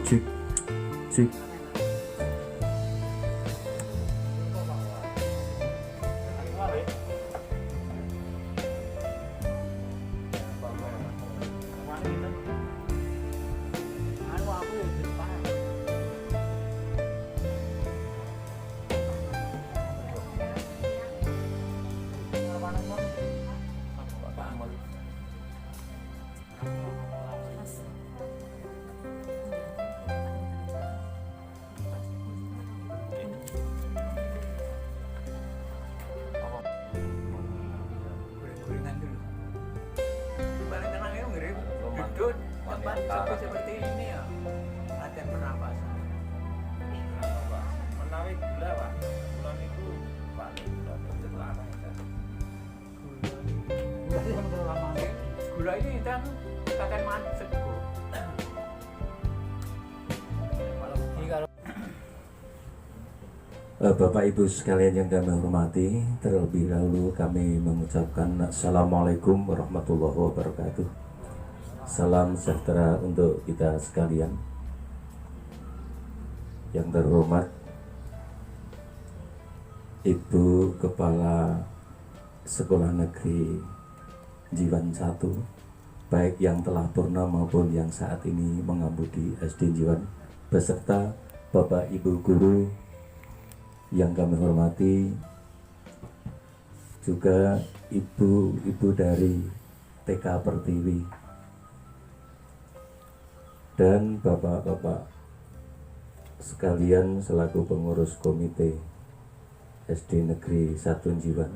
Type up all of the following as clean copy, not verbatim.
Cik, cik. Seperti ini ya, latihan pernapasan. Menawi gula Pak, gula itu Pak gula terlarang kan. Gula ini kan kakek mancet kok. Bapak Ibu sekalian yang kami hormati, terlebih dahulu kami mengucapkan Assalamualaikum warahmatullahi wabarakatuh. Salam sejahtera untuk kita sekalian. Yang terhormat Ibu Kepala Sekolah Negeri Jiwan 1, baik yang telah purna maupun yang saat ini mengabdi SD Jiwan, beserta Bapak Ibu Guru yang kami hormati, juga ibu-ibu dari TK Pertiwi dan bapak-bapak sekalian selaku pengurus komite SD Negeri 1 Jiwan,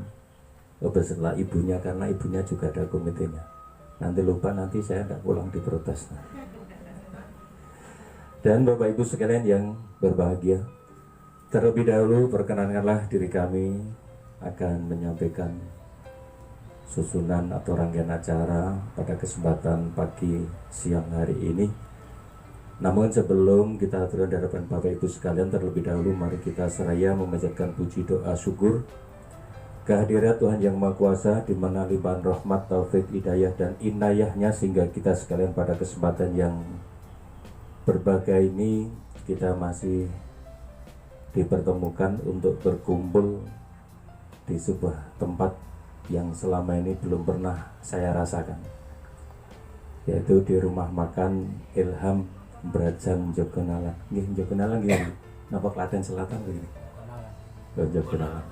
beserta ibunya, karena ibunya juga ada komitenya. Nanti lupa, nanti saya tidak pulang diprotes. Dan Bapak Ibu sekalian yang berbahagia, terlebih dahulu perkenankanlah diri kami akan menyampaikan susunan atau rangkaian acara pada kesempatan pagi siang hari ini. Namun sebelum kita turun di hadapan Bapak Ibu sekalian, terlebih dahulu mari kita seraya memanjatkan puji doa syukur kehadirat Tuhan Yang Maha Kuasa, di mana limpahan rahmat, taufik, hidayah dan inayahnya, sehingga kita sekalian pada kesempatan yang berbahagia ini kita masih dipertemukan untuk berkumpul di sebuah tempat yang selama ini belum pernah saya rasakan, yaitu di rumah makan Ilham Brajan Jogonalan. Nggih, Jogonalan nggih. Napa Klaten Selatan nggih. Jogonalan.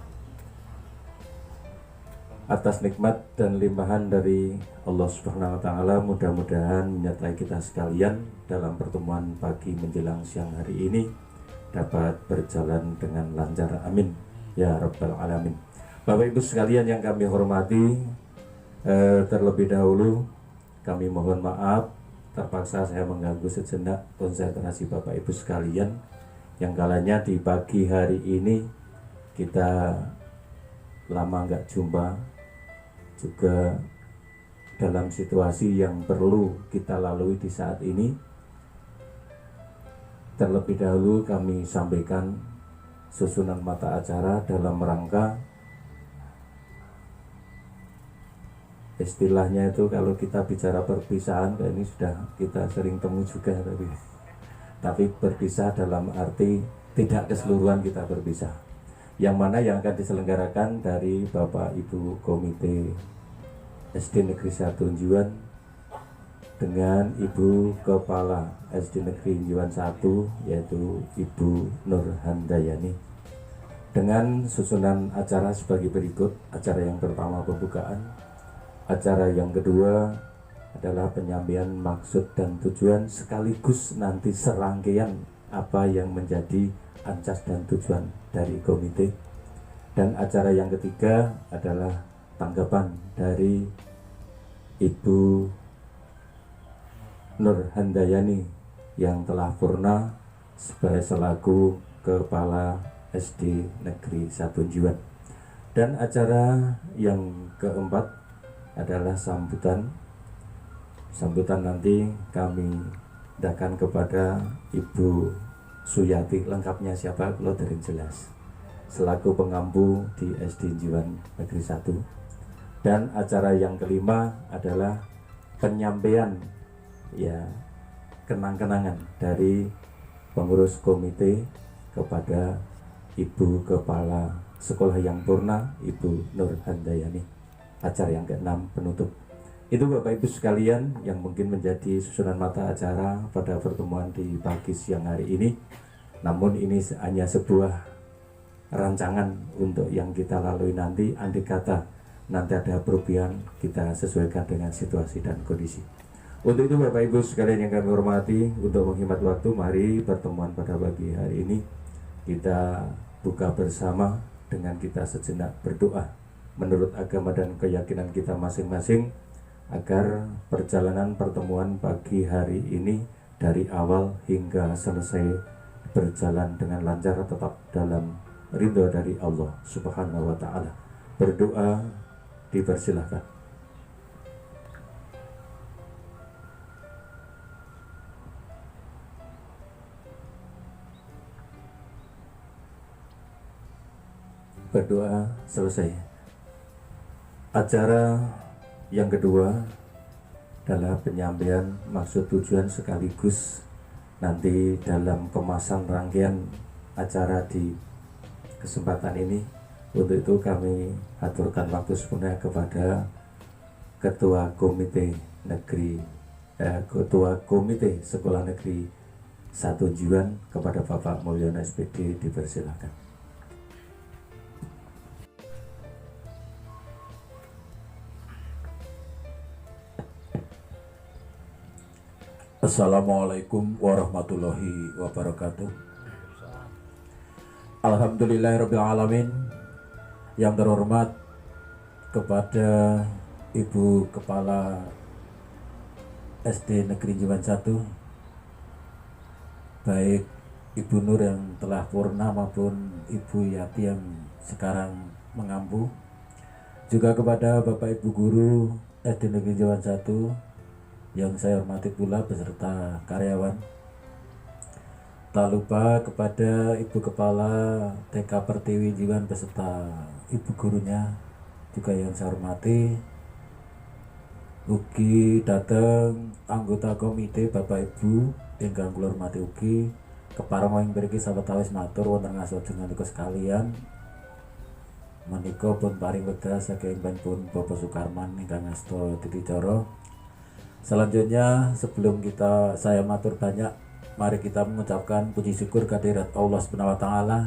Atas nikmat dan limpahan dari Allah Subhanahu wa taala, mudah-mudahan menyertai kita sekalian dalam pertemuan pagi menjelang siang hari ini dapat berjalan dengan lancar, amin ya rabbal alamin. Bapak Ibu sekalian yang kami hormati, terlebih dahulu kami mohon maaf terpaksa saya mengganggu sejenak konsentrasi Bapak Ibu sekalian, yang kalanya di pagi hari ini kita lama nggak jumpa, juga dalam situasi yang perlu kita lalui di saat ini. Terlebih dahulu kami sampaikan susunan mata acara dalam rangka, istilahnya itu kalau kita bicara perpisahan, ini sudah kita sering temu juga, tapi berpisah dalam arti tidak keseluruhan kita berpisah. Yang mana yang akan diselenggarakan dari Bapak Ibu Komite SD Negeri 1 Jiwan dengan Ibu Kepala SD Negeri Jiwan 1, yaitu Ibu Nur Handayani, dengan susunan acara sebagai berikut. Acara yang pertama pembukaan, acara yang kedua adalah penyampaian maksud dan tujuan, sekaligus nanti serangkaian apa yang menjadi ancas dan tujuan dari komite, dan acara yang ketiga adalah tanggapan dari Ibu Nur Handayani yang telah purna sebagai selaku Kepala SD Negeri 1 Jiwan. Dan acara yang keempat adalah sambutan. Sambutan nanti kami dakan kepada Ibu Suyati, lengkapnya siapa kalau dari jelas, selaku pengampu di SD Jiwan Negeri 1. Dan acara yang kelima adalah penyampaian ya kenang-kenangan dari pengurus komite, kepada Ibu Kepala Sekolah yang Purna, Ibu Nur Handayani. Acara yang ke-6 penutup. Itu Bapak Ibu sekalian yang mungkin menjadi susunan mata acara pada pertemuan di pagi siang hari ini. Namun ini hanya sebuah rancangan untuk yang kita lalui nanti. Andai kata nanti ada perubahan, kita sesuaikan dengan situasi dan kondisi. Untuk itu Bapak Ibu sekalian yang kami hormati, untuk menghemat waktu, mari pertemuan pada pagi hari ini kita buka bersama dengan kita sejenak berdoa menurut agama dan keyakinan kita masing-masing, agar perjalanan pertemuan pagi hari ini dari awal hingga selesai berjalan dengan lancar, tetap dalam ridho dari Allah Subhanahu wa Ta'ala. Berdoa dipersilahkan. Berdoa selesai. Acara yang kedua adalah penyampaian maksud tujuan sekaligus nanti dalam kemasan rangkaian acara di kesempatan ini. Untuk itu kami aturkan waktu sepenuhnya kepada Ketua Komite Sekolah Negeri 1 Jiwan, kepada Bapak Mulyono SPD, dipersilakan. Assalamualaikum warahmatullahi wabarakatuh. Alhamdulillahirrabbilalamin. Yang terhormat kepada Ibu Kepala SD Negeri Jiwan 1, baik Ibu Nur yang telah purna maupun Ibu Yati yang sekarang mengampu, juga kepada Bapak Ibu Guru SD Negeri Jiwan 1 yang saya hormati pula beserta karyawan. Tak lupa kepada Ibu Kepala TK Pertiwi Jiwan beserta Ibu gurunya juga yang saya hormati. Ugi datang anggota komite Bapak Ibu ingkang kula hormati ugi kepareng ing mriki sawetawis matur wonten ngasojengan niku sekalian. Menika pun paring wedha saking pun Bapak Sukarman ingkang ngasta titicara. Selanjutnya sebelum saya matur banyak, mari kita mengucapkan puji syukur kehadirat Allah Subhanahu wa Ta'ala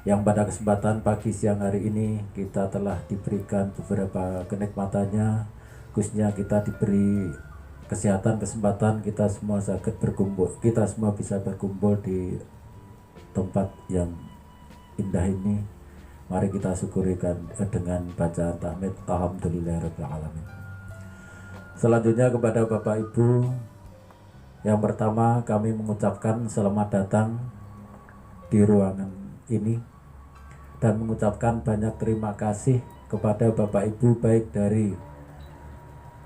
yang pada kesempatan pagi siang hari ini kita telah diberikan beberapa kenikmatannya, khususnya kita diberi kesempatan kita semua bisa berkumpul di tempat yang indah ini. Mari kita syukurikan dengan bacaan tahmid alhamdulillahirabbil alamin. Selanjutnya kepada Bapak Ibu, yang pertama kami mengucapkan selamat datang di ruangan ini dan mengucapkan banyak terima kasih kepada Bapak Ibu baik dari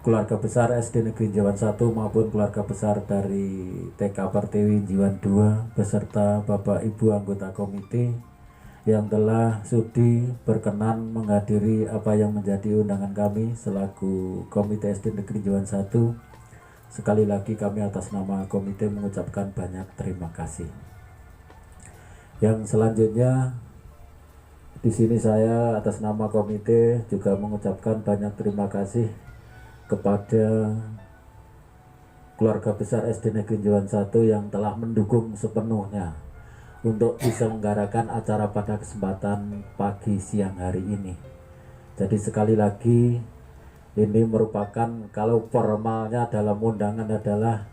keluarga besar SD Negeri Jiwan 1 maupun keluarga besar dari TK Pertiwi Jiwan 2 beserta Bapak Ibu anggota komite yang telah sudi berkenan menghadiri apa yang menjadi undangan kami selaku Komite SD Negeri Jiwan 1. Sekali lagi kami atas nama komite mengucapkan banyak terima kasih. Yang selanjutnya di sini saya atas nama komite juga mengucapkan banyak terima kasih kepada keluarga besar SD Negeri Jiwan 1 yang telah mendukung sepenuhnya untuk bisa menggarakan acara pada kesempatan pagi siang hari ini. Jadi sekali lagi ini merupakan, kalau formalnya dalam undangan adalah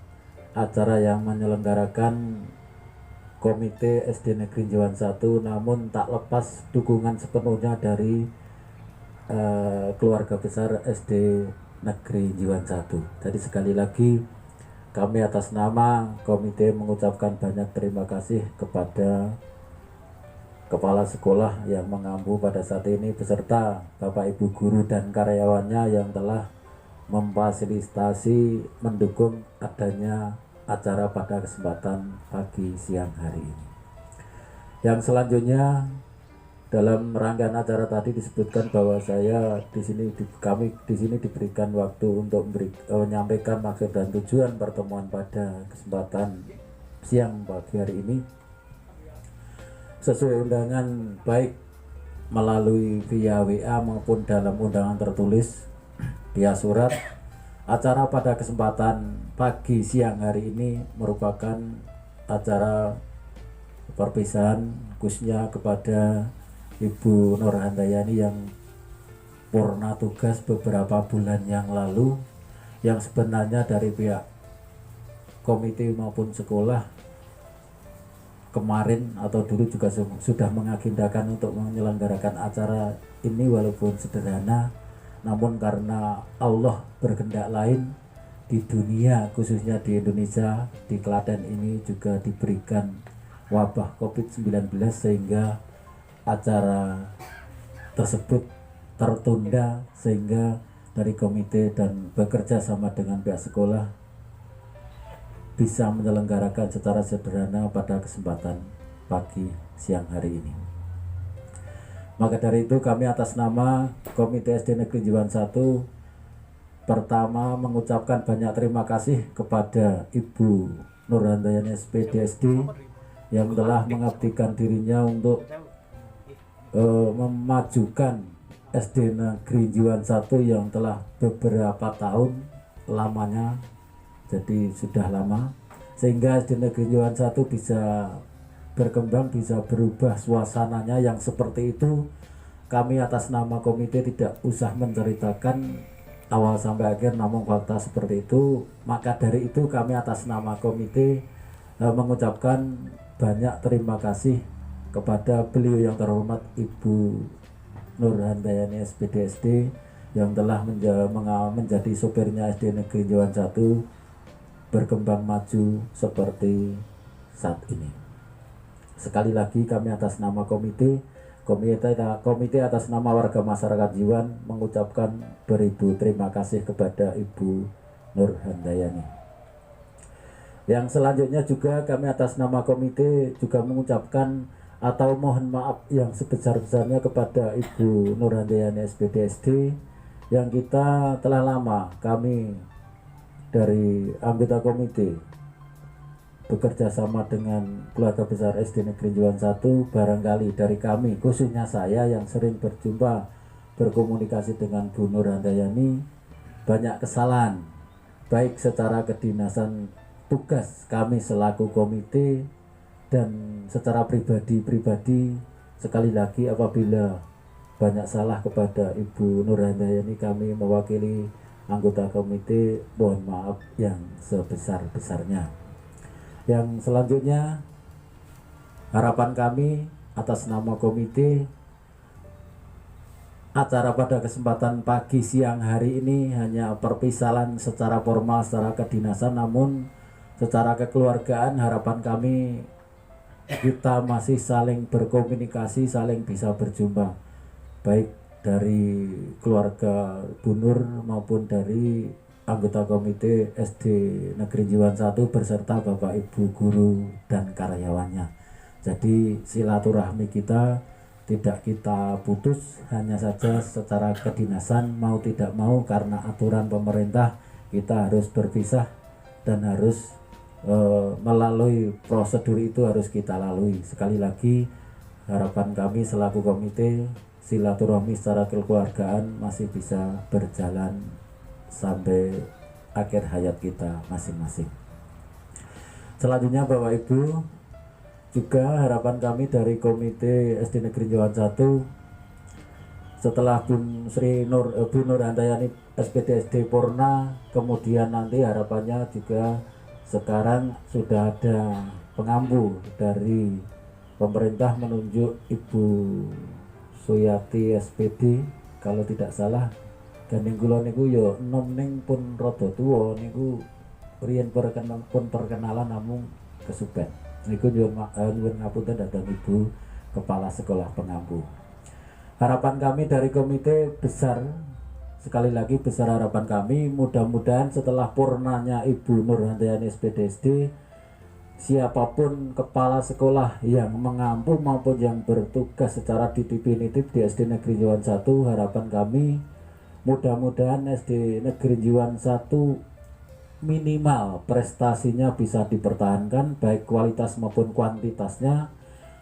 acara yang menyelenggarakan Komite SD Negeri Jiwan 1, namun tak lepas dukungan sepenuhnya dari keluarga besar SD Negeri Jiwan 1. Jadi sekali lagi kami atas nama komite mengucapkan banyak terima kasih kepada kepala sekolah yang mengampu pada saat ini beserta Bapak Ibu guru dan karyawannya yang telah memfasilitasi mendukung adanya acara pada kesempatan pagi siang hari ini. Yang selanjutnya dalam rangkaian acara tadi disebutkan bahwa kami di sini diberikan waktu untuk menyampaikan maksud dan tujuan pertemuan pada kesempatan siang pagi hari ini sesuai undangan baik melalui via WA maupun dalam undangan tertulis via surat. Acara pada kesempatan pagi siang hari ini merupakan acara perpisahan khususnya kepada Ibu Nur Handayani yang purna tugas beberapa bulan yang lalu, yang sebenarnya dari pihak komite maupun sekolah kemarin atau dulu juga sudah mengagendakan untuk menyelenggarakan acara ini walaupun sederhana, namun karena Allah berkehendak lain di dunia khususnya di Indonesia, di Klaten ini juga diberikan wabah COVID-19 sehingga acara tersebut tertunda, sehingga dari komite dan bekerja sama dengan pihak sekolah bisa menyelenggarakan secara sederhana pada kesempatan pagi siang hari ini. Maka dari itu kami atas nama Komite SD Negeri Jiwan 1 pertama mengucapkan banyak terima kasih kepada Ibu Nur Handayani SPD yang telah mengabdikan dirinya untuk memajukan SD Negeri Jiwan 1 yang telah beberapa tahun lamanya, jadi sudah lama, sehingga SD Negeri Jiwan 1 bisa berkembang, bisa berubah suasananya yang seperti itu. Kami atas nama komite tidak usah menceritakan awal sampai akhir, namun fakta seperti itu. Maka dari itu kami atas nama komite mengucapkan banyak terima kasih kepada beliau yang terhormat Ibu Nur Handayani SPD yang telah menjadi sopirnya SD Negeri Jiwan 1 berkembang maju seperti saat ini. Sekali lagi kami atas nama komite atas nama warga masyarakat Jiwan mengucapkan beribu terima kasih kepada Ibu Nur Handayani. Yang selanjutnya juga kami atas nama komite juga mengucapkan atau mohon maaf yang sebesar-besarnya kepada Ibu Nur Handayani SPD yang kita telah lama kami dari anggota komite bekerja sama dengan keluarga besar SD Negeri Jiwan 1. Barangkali dari kami, khususnya saya yang sering berjumpa berkomunikasi dengan Bu Nur Handayani, banyak kesalahan baik secara kedinasan tugas kami selaku komite dan secara pribadi. Sekali lagi apabila banyak salah kepada Ibu Nur Handayani, kami mewakili anggota komite mohon maaf yang sebesar-besarnya. Yang selanjutnya harapan kami atas nama komite, acara pada kesempatan pagi siang hari ini hanya perpisahan secara formal, secara kedinasan, namun secara kekeluargaan harapan kami kita masih saling berkomunikasi, saling bisa berjumpa, baik dari keluarga Bu Nur maupun dari anggota komite SD Negeri Jiwan 1 beserta Bapak Ibu guru dan karyawannya. Jadi silaturahmi kita tidak kita putus, hanya saja secara kedinasan mau tidak mau karena aturan pemerintah kita harus berpisah dan harus melalui prosedur itu harus kita lalui. Sekali lagi harapan kami selaku komite silaturahmi secara kekeluargaan masih bisa berjalan sampai akhir hayat kita masing-masing. Selanjutnya Bapak Ibu, juga harapan kami dari komite SD Negeri Jiwan 1 setelah Bu Nur Handayani SPD purna, kemudian nanti harapannya juga sekarang sudah ada pengampu dari pemerintah menunjuk Ibu Suyati SPD kalau tidak salah. Gandeng kula niku ya enom ning pun rada tuwa niku riyen perkenalan namung kesupen. Niku nyuwun ngapunten dhateng Ibu Kepala Sekolah Pengampu. Harapan kami dari komite besar, sekali lagi besar harapan kami, mudah-mudahan setelah purnanya Ibu Nur Handayani SPD, siapapun kepala sekolah yang mengampu maupun yang bertugas secara definitif di SD Negeri Jiwan 1, harapan kami mudah-mudahan SD Negeri Jiwan 1 minimal prestasinya bisa dipertahankan baik kualitas maupun kuantitasnya,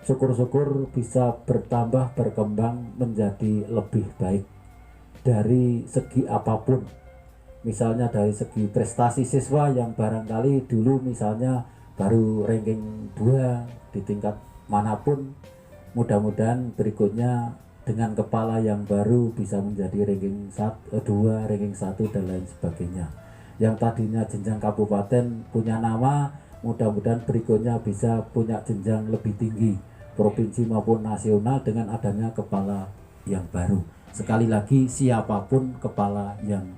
syukur-syukur bisa bertambah berkembang menjadi lebih baik dari segi apapun. Misalnya dari segi prestasi siswa yang barangkali dulu misalnya baru ranking 2 di tingkat manapun, mudah-mudahan berikutnya dengan kepala yang baru bisa menjadi ranking 1, 2, ranking 1 dan lain sebagainya. Yang tadinya jenjang kabupaten punya nama, mudah-mudahan berikutnya bisa punya jenjang lebih tinggi, provinsi maupun nasional dengan adanya kepala yang baru. Sekali lagi, siapapun kepala yang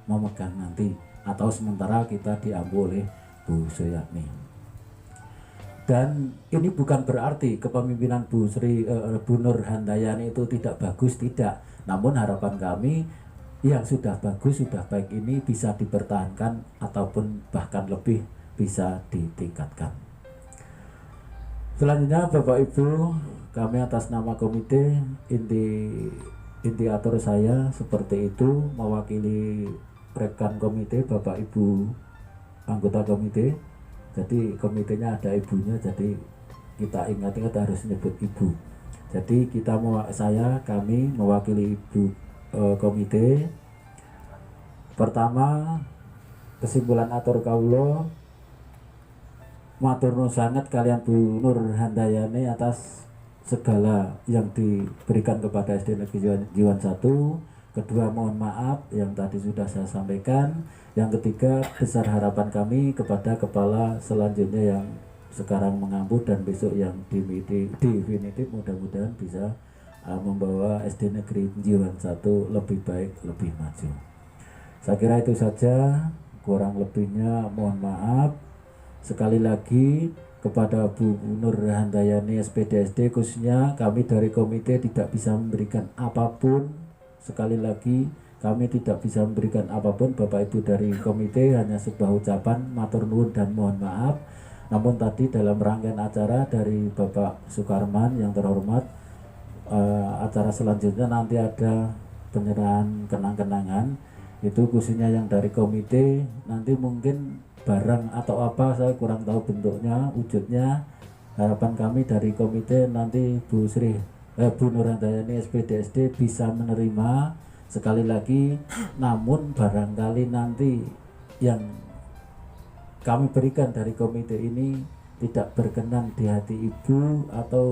memegang nanti, atau sementara kita diambil oleh Bu Suyatmi. Dan ini bukan berarti kepemimpinan Bu Nur Handayani itu tidak bagus, tidak. Namun harapan kami yang sudah bagus, sudah baik ini bisa dipertahankan ataupun bahkan lebih bisa ditingkatkan. Selanjutnya Bapak Ibu, kami atas nama komite intiator saya seperti itu, mewakili rekan komite Bapak Ibu anggota komite. Jadi komitenya ada ibunya, jadi kita ingat-ingat harus nyebut ibu. Jadi kami mewakili ibu komite. Pertama, kesimpulan atur kawula, matur nuwun sanget kalian Bu Nur Handayani atas segala yang diberikan kepada SD Negeri Jiwan 1. Kedua, mohon maaf yang tadi sudah saya sampaikan. Yang ketiga, besar harapan kami kepada kepala selanjutnya yang sekarang mengampu dan besok yang definitif, mudah-mudahan bisa membawa SD Negeri Jiwan 1 lebih baik, lebih maju. Saya kira itu saja, kurang lebihnya mohon maaf. Sekali lagi kepada Bu Nur Handayani SPDSD khususnya, kami dari komite tidak bisa memberikan apapun. Sekali lagi, kami tidak bisa memberikan apapun. Bapak Ibu dari komite hanya sebuah ucapan matur nuwun dan mohon maaf. Namun tadi dalam rangkaian acara dari Bapak Sukarman yang terhormat, acara selanjutnya nanti ada penyerahan kenang-kenangan. Itu khususnya yang dari komite, nanti mungkin barang atau apa saya kurang tahu bentuknya, wujudnya. Harapan kami dari komite nanti Bu Nur Handayani SPDSD bisa menerima sekali lagi. Namun barangkali nanti yang kami berikan dari komite ini tidak berkenan di hati ibu, atau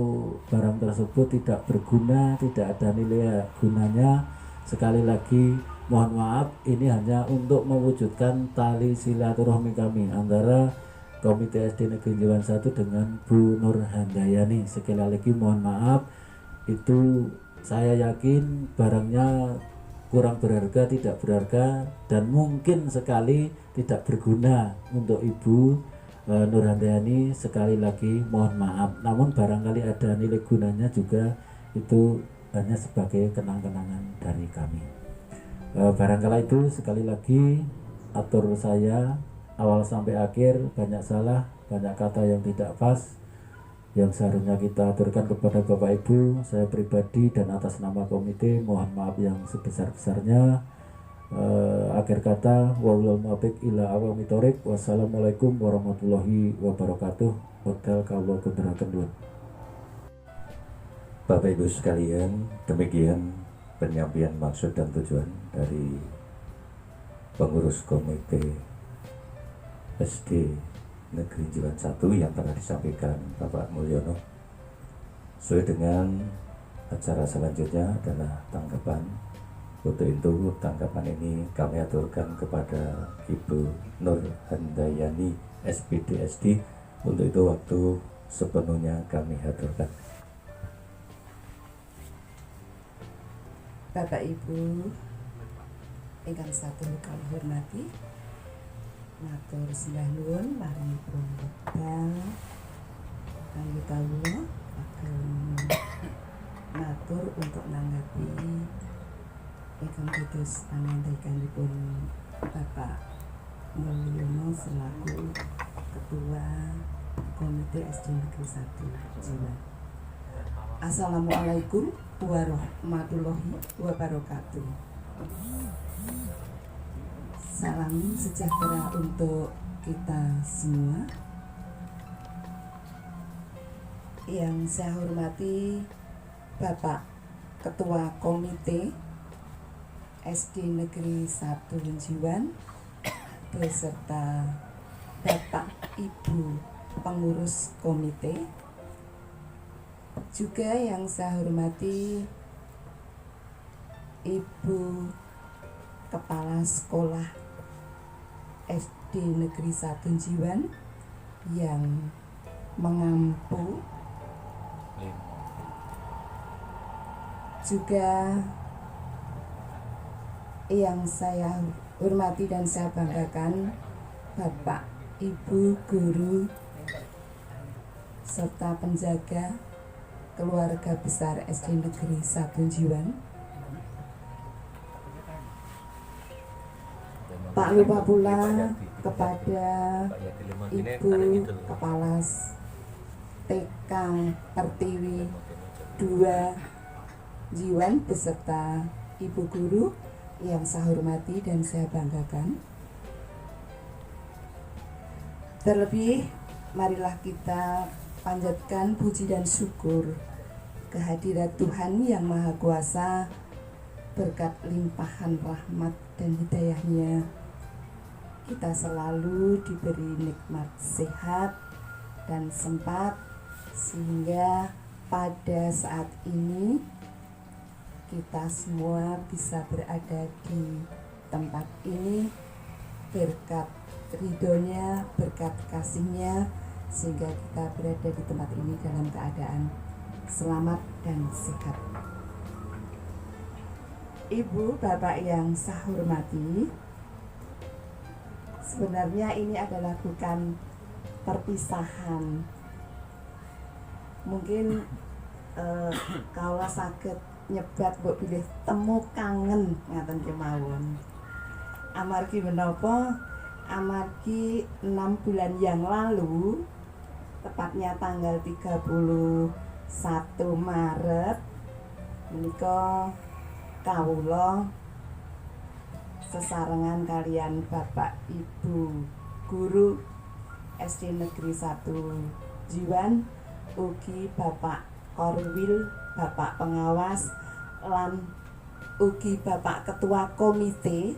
barang tersebut tidak berguna, tidak ada nilai gunanya, sekali lagi mohon maaf. Ini hanya untuk mewujudkan tali silaturahmi kami antara Komite SD Negeri Jiwan 1 dengan Bu Nur Handayani. Sekali lagi mohon maaf. Itu saya yakin barangnya kurang berharga, tidak berharga, dan mungkin sekali tidak berguna untuk Ibu Nur Handayani. Sekali lagi mohon maaf. Namun barangkali ada nilai gunanya juga, itu hanya sebagai kenang-kenangan dari kami. Barangkali itu sekali lagi atur saya awal sampai akhir banyak salah, banyak kata yang tidak pas yang seharusnya kita aturkan kepada Bapak Ibu. Saya pribadi dan atas nama komite mohon maaf yang sebesar-besarnya. Akhir kata, wallahul muwaffiq ila aqwamit thoriq. Wassalamualaikum warahmatullahi wabarakatuh. Hotel kawula kuduraken nuwun. Bapak Ibu sekalian, demikian penyampaian maksud dan tujuan dari pengurus komite SD Negeri Jiwan 1 yang telah disampaikan Bapak Mulyono. Sesuai dengan acara selanjutnya adalah tanggapan. Untuk itu tanggapan ini kami aturkan kepada Ibu Nur Handayani SPDSD. Untuk itu waktu sepenuhnya kami aturkan. Bapak Ibu ingkang sampun kami hormati, matur sembah nuwun marangipun wekdal kangge kawula ageng matur untuk nanggapi ingkang dados pangandikanipun Bapak Mulyono selaku Ketua Komite SD Negeri 1 Jiwan. Assalamualaikum warahmatullahi wabarakatuh. Salam sejahtera untuk kita semua. Yang saya hormati Bapak Ketua Komite SD Negeri 1 Wenjiwan beserta Bapak Ibu pengurus komite. Juga yang saya hormati Ibu Kepala Sekolah SD Negeri 1 Jiwan yang mengampu. Juga yang saya hormati dan saya banggakan Bapak Ibu guru serta penjaga keluarga besar SD Negeri 1 Jiwan. Tak lupa pula kepada Ibu Kepala TK Pertiwi 2 Jiwan beserta Ibu Guru yang saya hormati dan saya banggakan. Terlebih, marilah kita panjatkan puji dan syukur kehadirat Tuhan yang Maha Kuasa. Berkat limpahan rahmat dan hidayahnya, kita selalu diberi nikmat sehat dan sempat, sehingga pada saat ini kita semua bisa berada di tempat ini berkat ridhonya, berkat kasihnya, sehingga kita berada di tempat ini dalam keadaan selamat dan sehat. Ibu, Bapak yang saya hormati, sebenarnya ini adalah bukan perpisahan. Mungkin kalau saged nyebat mbok pilih temu kangen ngaten kemawon. Amargi menapa? Amargi 6 bulan yang lalu, tepatnya tanggal 31 Maret menika kawula sesarengan kalian Bapak Ibu guru SD Negeri 1 Jiwan, ugi Bapak Korwil, Bapak pengawas, lan ugi Bapak Ketua Komite.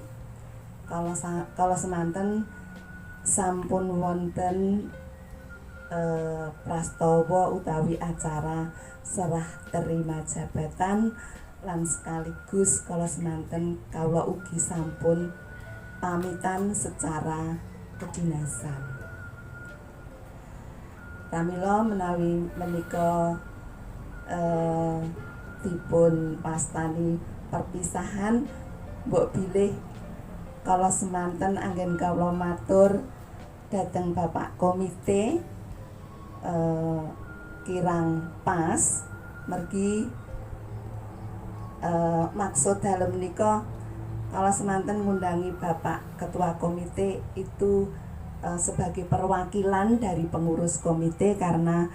Kalau semanten sampun wonten prastawa utawi acara serah terima jabatan, lan sekaligus kalau semanten kawula ugi sampun pamitan secara kedinasan. Pramila menawi menika dipun pastani perpisahan, mbok bilih kalau semanten anggen kawula matur dhateng Bapak Komite kirang pas mergi maksud dalem menika kalau semanten ngundangi Bapak Ketua Komite itu sebagai perwakilan dari pengurus komite, karena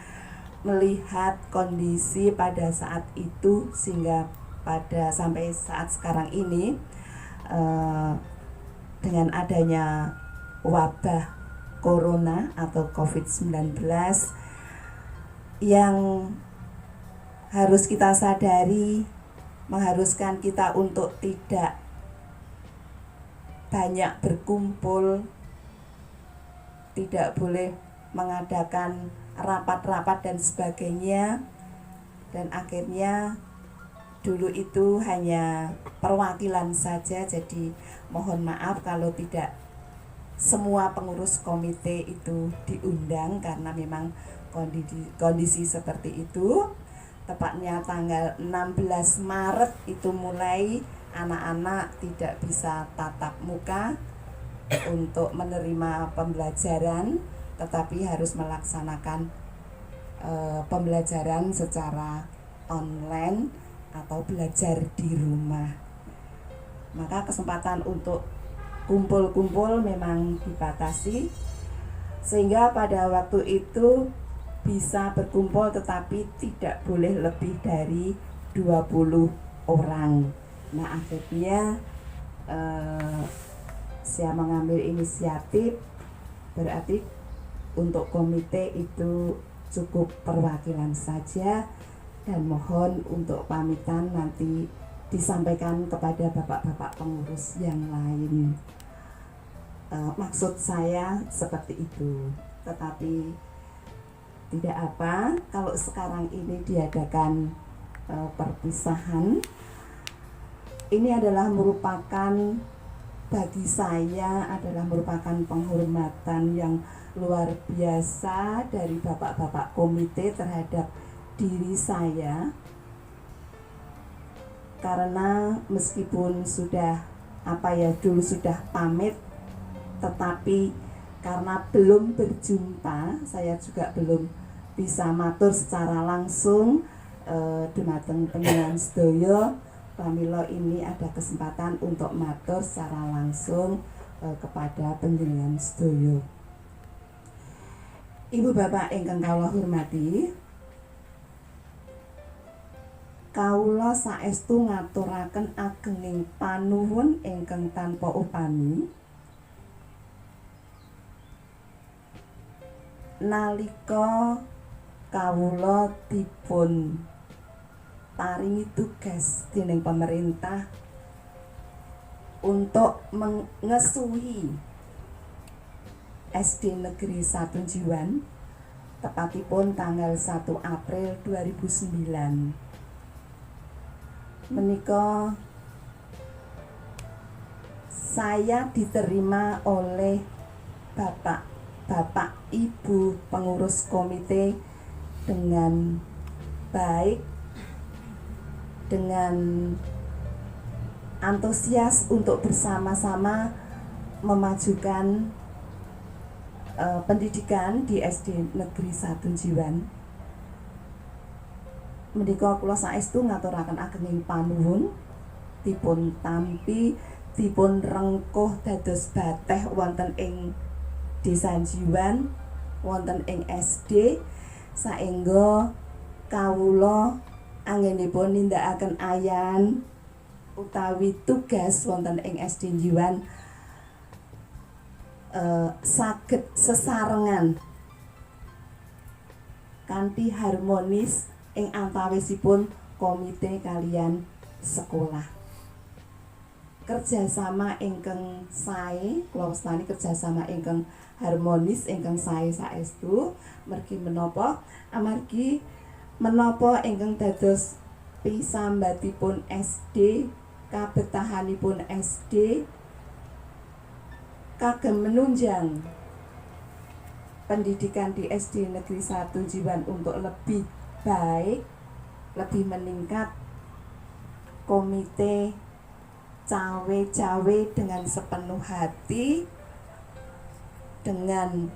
melihat kondisi pada saat itu sehingga pada sampai saat sekarang ini dengan adanya wabah corona atau COVID-19 yang harus kita sadari mengharuskan kita untuk tidak banyak berkumpul, tidak boleh mengadakan rapat-rapat dan sebagainya. Dan akhirnya dulu itu hanya perwakilan saja, jadi mohon maaf kalau tidak semua pengurus komite itu diundang karena memang kondisi seperti itu. Tepatnya tanggal 16 Maret itu mulai anak-anak tidak bisa tatap muka untuk menerima pembelajaran, tetapi harus melaksanakan pembelajaran secara online atau belajar di rumah. Maka kesempatan untuk kumpul-kumpul memang dibatasi, sehingga pada waktu itu bisa berkumpul tetapi tidak boleh lebih dari 20 orang. Nah akhirnya saya mengambil inisiatif, berarti untuk komite itu cukup perwakilan saja, dan mohon untuk pamitan nanti disampaikan kepada bapak-bapak pengurus yang lain. Maksud saya seperti itu, tetapi tidak apa kalau sekarang ini diadakan perpisahan. Ini adalah merupakan, bagi saya adalah merupakan penghormatan yang luar biasa dari bapak-bapak komite terhadap diri saya, karena meskipun sudah dulu sudah pamit, tetapi karena belum berjumpa, saya juga belum bisa matur secara langsung dumateng panjenengan sedaya. Pramila ini ada kesempatan untuk matur secara langsung kepada panjenengan sedaya. Ibu bapak ingkang kawula hormati, kawula saestu ngaturaken agenging panuwun ingkang tanpa upami nalika kawula dipun paringi tugas dening pemerintah untuk mengesuhi SD Negeri 1 Jiwan, tepatipun tanggal 1 April 2009. Menika saya diterima oleh Bapak Ibu pengurus komite dengan baik, dengan antusias untuk bersama-sama memajukan pendidikan di SD Negeri 1 Jiwan. Menika kula saestu ngaturaken agenging panuwun dipun tampi, dipun rengkuh dados bateh wonten ing Desa Jiwan, wonten ing SD, saengga kawula anggenipun nindakaken ayan utawi tugas wonten ing SD Jiwan saged sesarengan kanthi harmonis ing antawisipun komite kalian sekolah. Kerjasama ingkang sae, kula wastani kerjasama ingkang harmonis, ingkang sae saestu, mergi menapa ingkang dados pisambatipun SD, kabetahanipun SD kagem menunjang pendidikan di SD Negeri 1 Jiwan untuk lebih baik, lebih meningkat. Komite cawe-cawe dengan sepenuh hati, dengan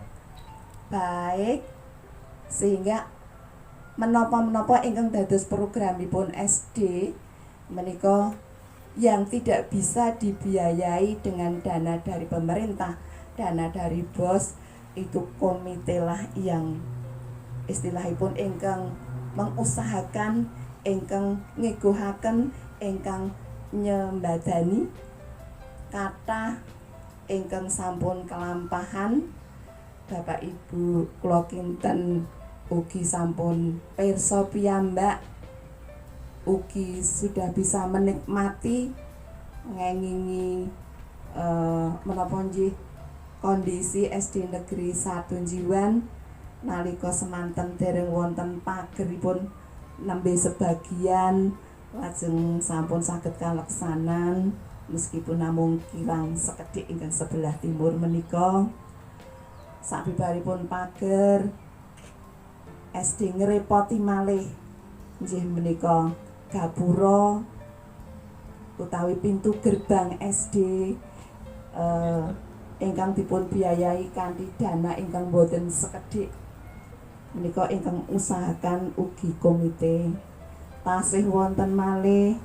baik, sehingga menapa-menapa ingkang dados programipun SD menika yang tidak bisa dibiayai dengan dana dari pemerintah, dana dari BOS, itu komite lah yang istilahipun ingkang mengusahakan, ingkang ngeguhaken, ingkang nyembadani kathah ingkang sampun kelampahan. Bapak Ibu kula kinten ugi sampun pirsa piyambak, ugi sudah bisa menikmati ngengingi menapa nggih kondisi SD Negeri 1 Jiwan nalika semanten dereng wonten pageripun nembe sebagian, lajeng sampun saged kaleksanan meskipun namung kirang sekedhik ingkang sebelah timur menika. Sabibaripun pager SD ngrepoti malih nggih menika gapura utawi pintu gerbang SD ingkang dipun biayai kanthi dana ingkang boten sekedhik menika ingkang usahakan ugi komite. Tasih wonten malih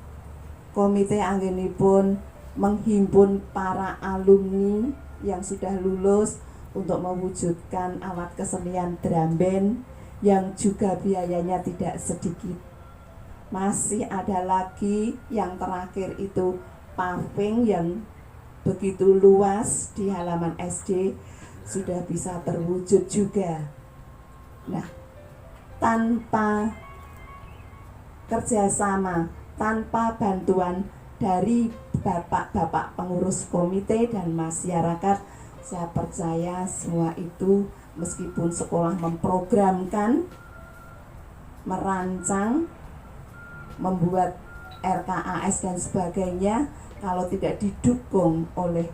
komite anggenipun menghimpun para alumni yang sudah lulus untuk mewujudkan alat kesenian drum band yang juga biayanya tidak sedikit. Masih ada lagi yang terakhir itu paving yang begitu luas di halaman SD sudah bisa terwujud juga. Nah, tanpa kerjasama, tanpa bantuan dari bapak-bapak pengurus komite dan masyarakat, saya percaya semua itu meskipun sekolah memprogramkan, merancang, membuat RKAS dan sebagainya, kalau tidak didukung oleh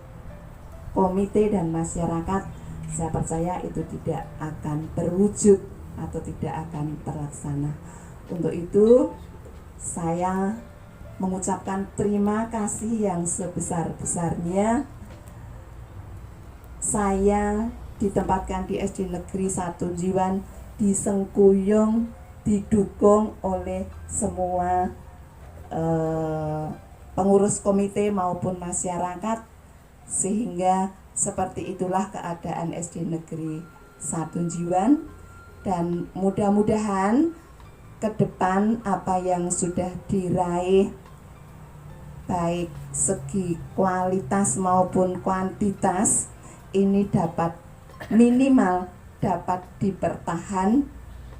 komite dan masyarakat, saya percaya itu tidak akan terwujud atau tidak akan terlaksana. Untuk itu, saya mengucapkan terima kasih yang sebesar-besarnya. Saya ditempatkan di SD Negeri 1 Jiwan, disengkuyung, didukung oleh semua pengurus komite maupun masyarakat, sehingga seperti itulah keadaan SD Negeri 1 Jiwan. Dan mudah-mudahan ke depan apa yang sudah diraih baik segi kualitas maupun kuantitas ini dapat minimal dapat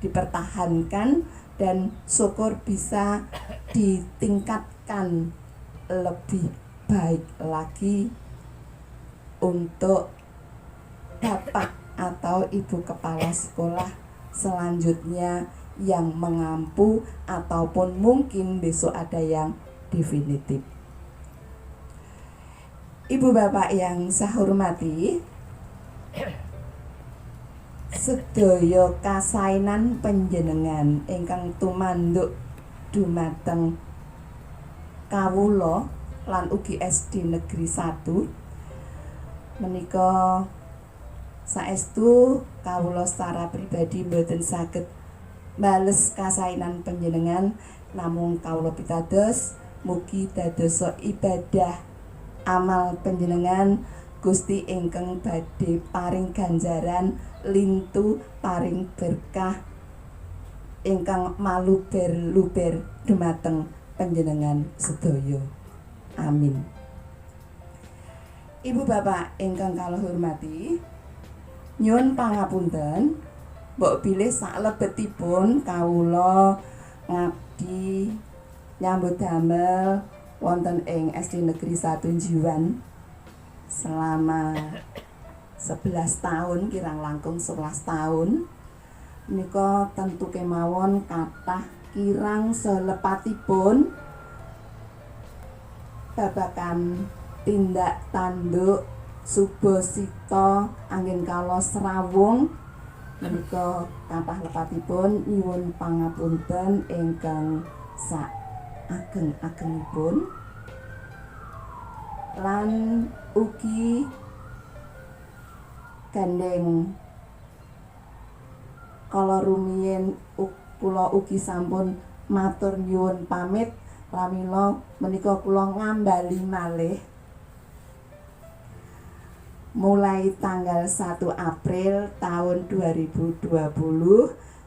dipertahankan dan syukur bisa ditingkatkan lebih baik lagi untuk bapak atau ibu kepala sekolah selanjutnya yang mengampu ataupun mungkin besok ada yang definitif. Ibu bapak yang saya hormati, sedaya kasainan panjenengan ingkang tumanduk dumateng kawula lan ugi SD Negeri 1 menika saestu kawula secara pribadi mboten saged bales kasainan panjenengan, namung kawula pitados mugi dadosa ibadah amal panjenengan Gusti ingkang badhe paring ganjaran lintu paring berkah ingkang maluber-luber dumateng panjenengan sedaya. Amin. Ibu bapak ingkang kula hormati, nyuwun pangapunten, mbok bilih saklebetipun kawula ngabdi nyambut damel wonten ing SD Negeri 1 Jiwan selama 11 tahun, kirang langkung 11 tahun. Menika tentu kemawon kathah kirang selepatipun babakan tindak tanduk Subosito anggen kala Serawung menika kathah lepatipun nyuwun pangapunten ingkang sak ageng-agengipun lan ugi gandeng kala rumiyin kula ugi sampun matur nyuwun pamit, pramila menika kula ngambali malih mulai tanggal 1 April tahun 2020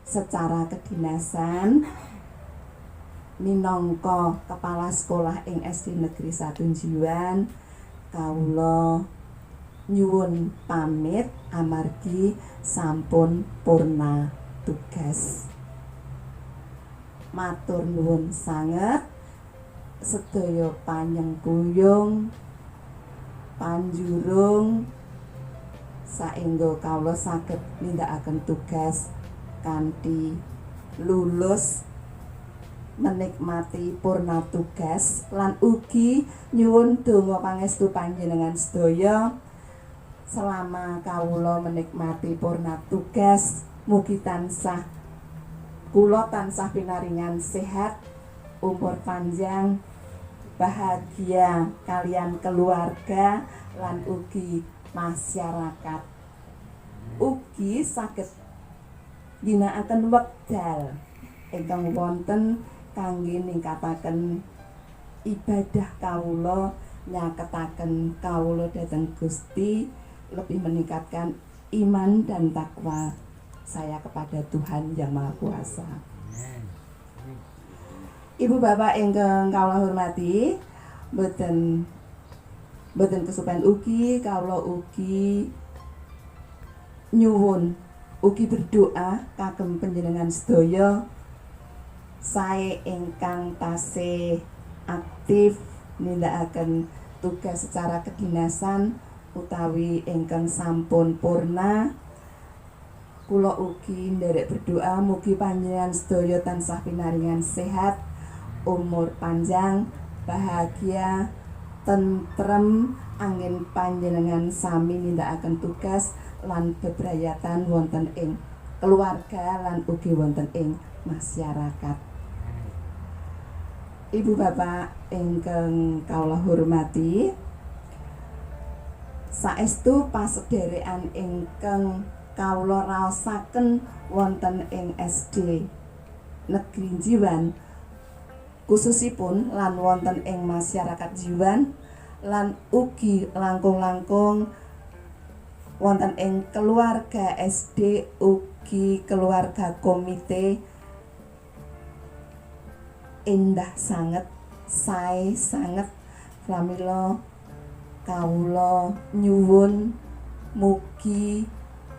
secara kedinasan minangka kepala sekolah ing SD Negeri 1 Jiwan. Kawula nyuwun pamit amargi sampun purna tugas. Matur nuwun sanget sedaya panyengkuyung panjurung saengga kawula saged nindakaken tugas kanthi lulus menikmati purna tugas lan ugi nyuwun donga pangestu panjenengan sedaya selama kawula menikmati purna tugas, mugi tansah kula tansah pinaringan sehat, umur panjang, bahagia kalian keluarga lan ugi masyarakat. Ugi saged ginakaken wekdal ingkang wonten kangge ningkataken ibadah kawula, nyaketaken kawula dhateng Gusti, lebih meningkatkan iman dan takwa saya kepada Tuhan Yang Maha Kuasa. Ibu bapak ingkang kawula hormati, mboten Mboten kesupen ugi kawula ugi nyuwun ugi berdoa kagem panjenengan sedaya sae ingkang tasih aktif nindakaken tugas secara kedinasan utawi ingkang sampun purna. Kula ugi nderek berdoa mugi panjenengan sedaya tansah pinaringan sehat, umur panjang, bahagia, tentrem, angin panjenengan sami nindakaken tugas lan bebrayatan wonten ing keluarga lan ugi wonten ing masyarakat. Ibu bapak ingkang kawula hormati, saestu pasederekan ingkang kawula raosaken wonten ing SD Negeri Jiwan khususipun lan wonten ing masyarakat Jiwan lan ugi langkung-langkung wonten ing keluarga SD ugi keluarga komite endah sanget, sae sanget. Pramila kawula nyuwun mugi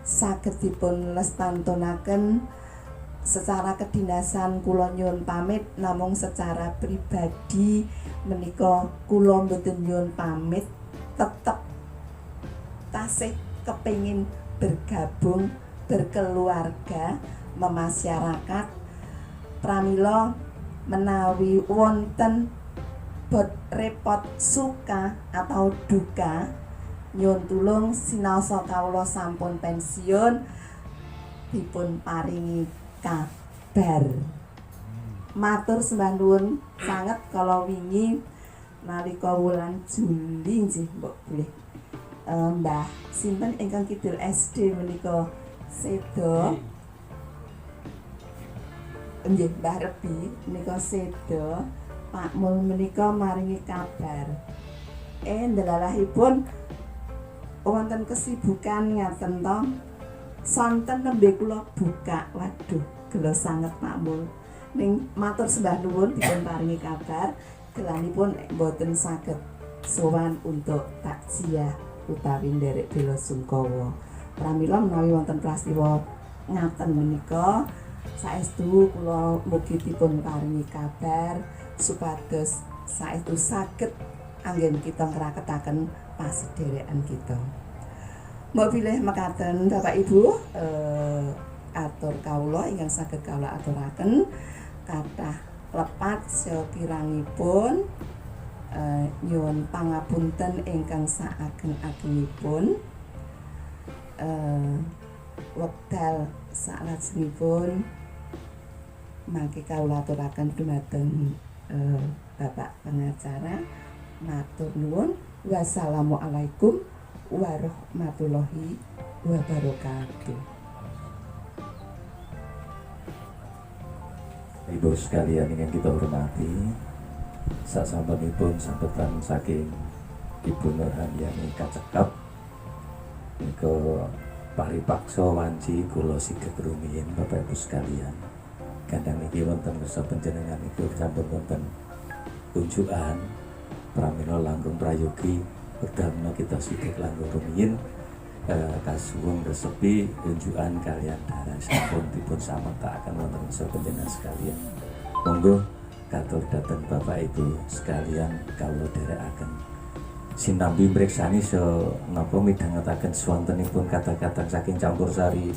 saged dipun lestantunaken secara kedinasan. Kula nyuwun pamit, namung secara pribadi menika kula mboten nyuwun pamit, tetep tasih kepengin bergabung berkeluarga memasyarakat. Pramila menawi wonten bot repot suka atau duka nyuwun tulung sinaosa kawula sampun pensiun dipun paringi kabar. Matur sembah nuwun sanget kala wingi nalika wulan Juli nggih mbok boleh Mbah sinten ingkang kidul SD menika seda. Nggih Mbah Rebi menika seda. Pak Mul menika maringi kabar. Ndelalahipun wonten kesibukan ngaten to. Sonten nembe kula buka. Waduh, gelo sanget Pak Mul. Ning matur sembah nuwun dipun paringi kabar gelanipun mboten saged sowan untuk takziah utawi nderek bela sungkawa. Pramila menawi wonten prastiwa ngaten menika saestu kula mugi dipun paringi kabar supados saestu saged anggen kita ngraketaken pasederekan kita. Mbok bilih mekaten Bapak Ibu, atur kawula ingkang saged kawula aturaken kathah lepat sekirangipun nyuwun pangapunten ingkang saageng-agengipun. Wekdal salajengipun mangke kawula aturaken dumateng Bapak pengacara. Matur nuwun. Wassalamualaikum warahmatullahi wabarakatuh. Ibu sekalian ingin kita hormati, sasampunipun sampetan saking Ibu Nurhaniani Kacekap menika paripaksa wanci kula sigeg rumiyin Bapak Ibu sekalian. Kadang niki wonten kersa panjenengan iku sampun wonten unjukan pramila langkung prayogi wekdal kita sigeg langkung rumiyin kasuwun resepi unjukan kalian darah sampun dipun samethakaken wonten kersa panjenengan sekalian. Monggo katur dhateng Bapak Ibu sekalian kawula dherekaken sinambi mriksani napa midhangetaken swantenipun kata-kata saking campursari.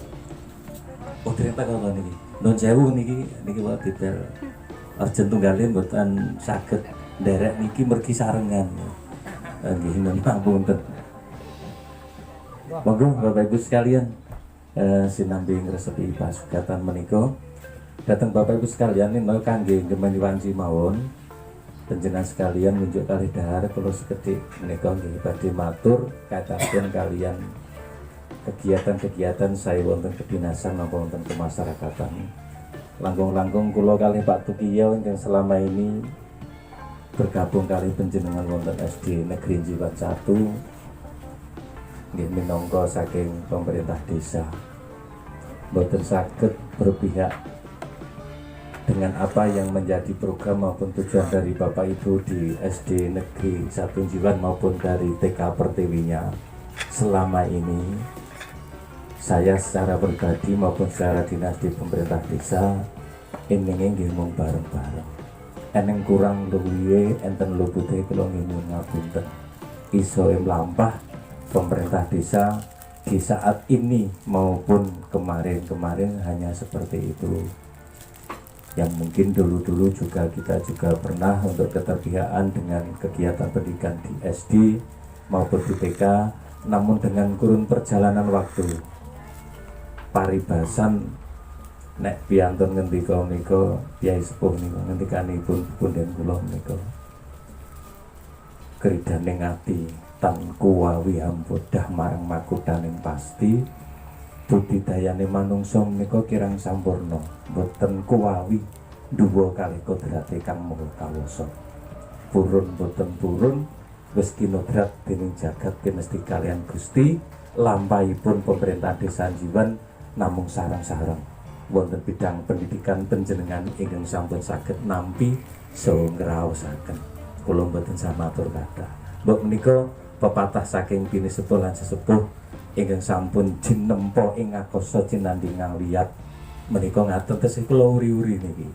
Oh ternyata kalau niki non sewu niki wae dipel urgen tunggalin mboten saged nderek niki mergi sarengan. Nggih nun pangapunten. Monggo Bapak Ibu sekalian sinambi ngresepi pasugatan menika dhateng Bapak Ibu sekalian menika kangge ngemeni wanci mawon. Panjenengan sekalian ngunjuk kalih dahar kula sekedhik menika nggih badhe matur kataken kalian kegiatan-kegiatan saya wonten kedinasan maupun wonten kemasyarakatan. Langkung-langkung kula kalih Pak Tukiyo yang selama ini bergabung kali panjenengan wonten SD Negeri Jiwan 1 nggih minangka saking pemerintah desa. Mboten saged berpihak dengan apa yang menjadi program maupun tujuan dari Bapak Ibu di SD Negeri 1 Jiwan maupun dari TK Pertiwinya selama ini, saya secara pribadi maupun secara dinas di pemerintah desa ini ngomong bareng-bareng. Eneng kurang luwihe enten lupute kula nyuwun ngapunten. Iso mlampah pemerintah desa di saat ini maupun kemarin-kemarin hanya seperti itu. Yang mungkin dulu-dulu juga kita juga pernah untuk keterpihakan dengan kegiatan pendidikan di SD maupun di TK, namun dengan kurun perjalanan waktu paribasan nek piantun ngendika menika Kyai Sepuh niku ngendikanipun punden kula menika kridaning ati tan kuwawi ambodah marang makuthaning pasti budidayane manungsa menika kirang sampurna, boten kuwawi duwa kalih kodrate kang maha kawasa. Purun boten purun wis kinodrat dening jagat kinesti kalian Gusti, lampahipun pemerintah Desa Jiwan namung sareng-sareng wonten bidang pendidikan panjenengan ingkang sampun saged nampi saha ngraosaken. Kula mboten samatur kathah. Mbok menika pepatah saking bini sepuh lan sesepuh ingkang sampun jinempa ing akasa cinanding liat menika ngaten tesih kula uri-uri niki.